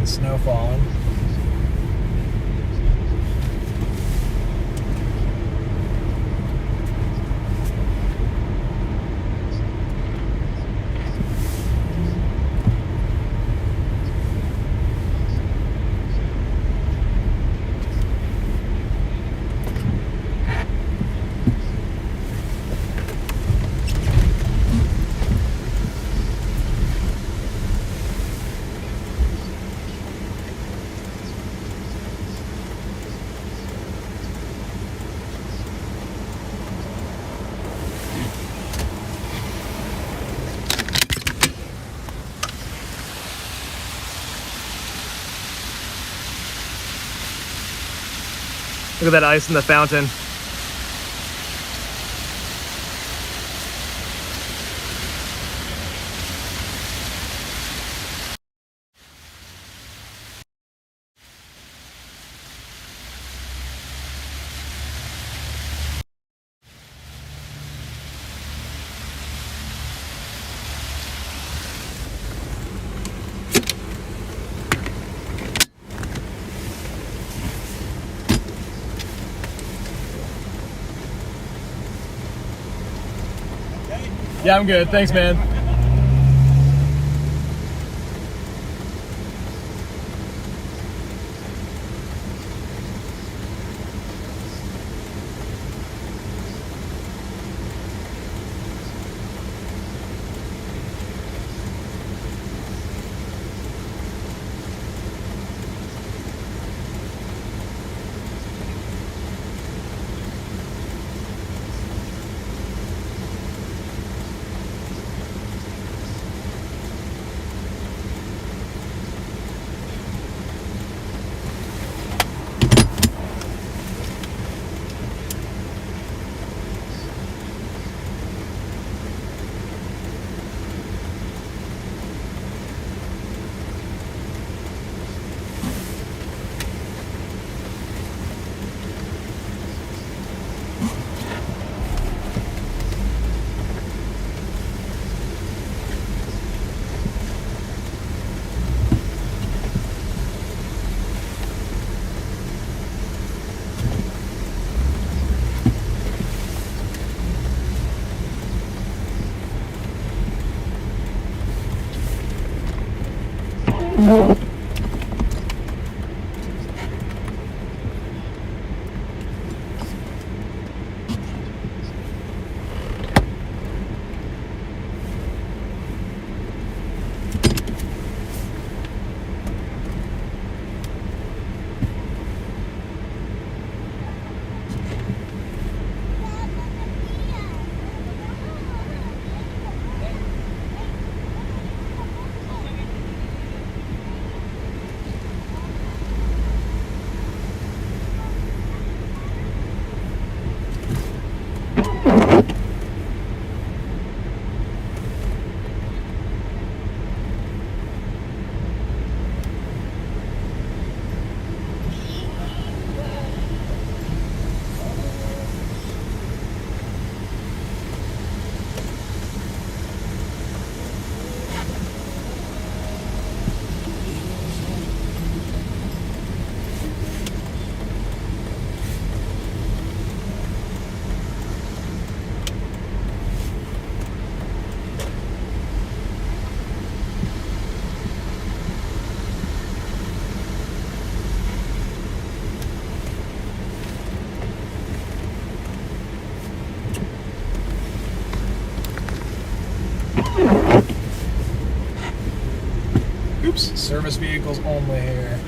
A: The snow falling. Look at that ice in the fountain. Yeah, I'm good. Thanks, man. Oops, service vehicles only here.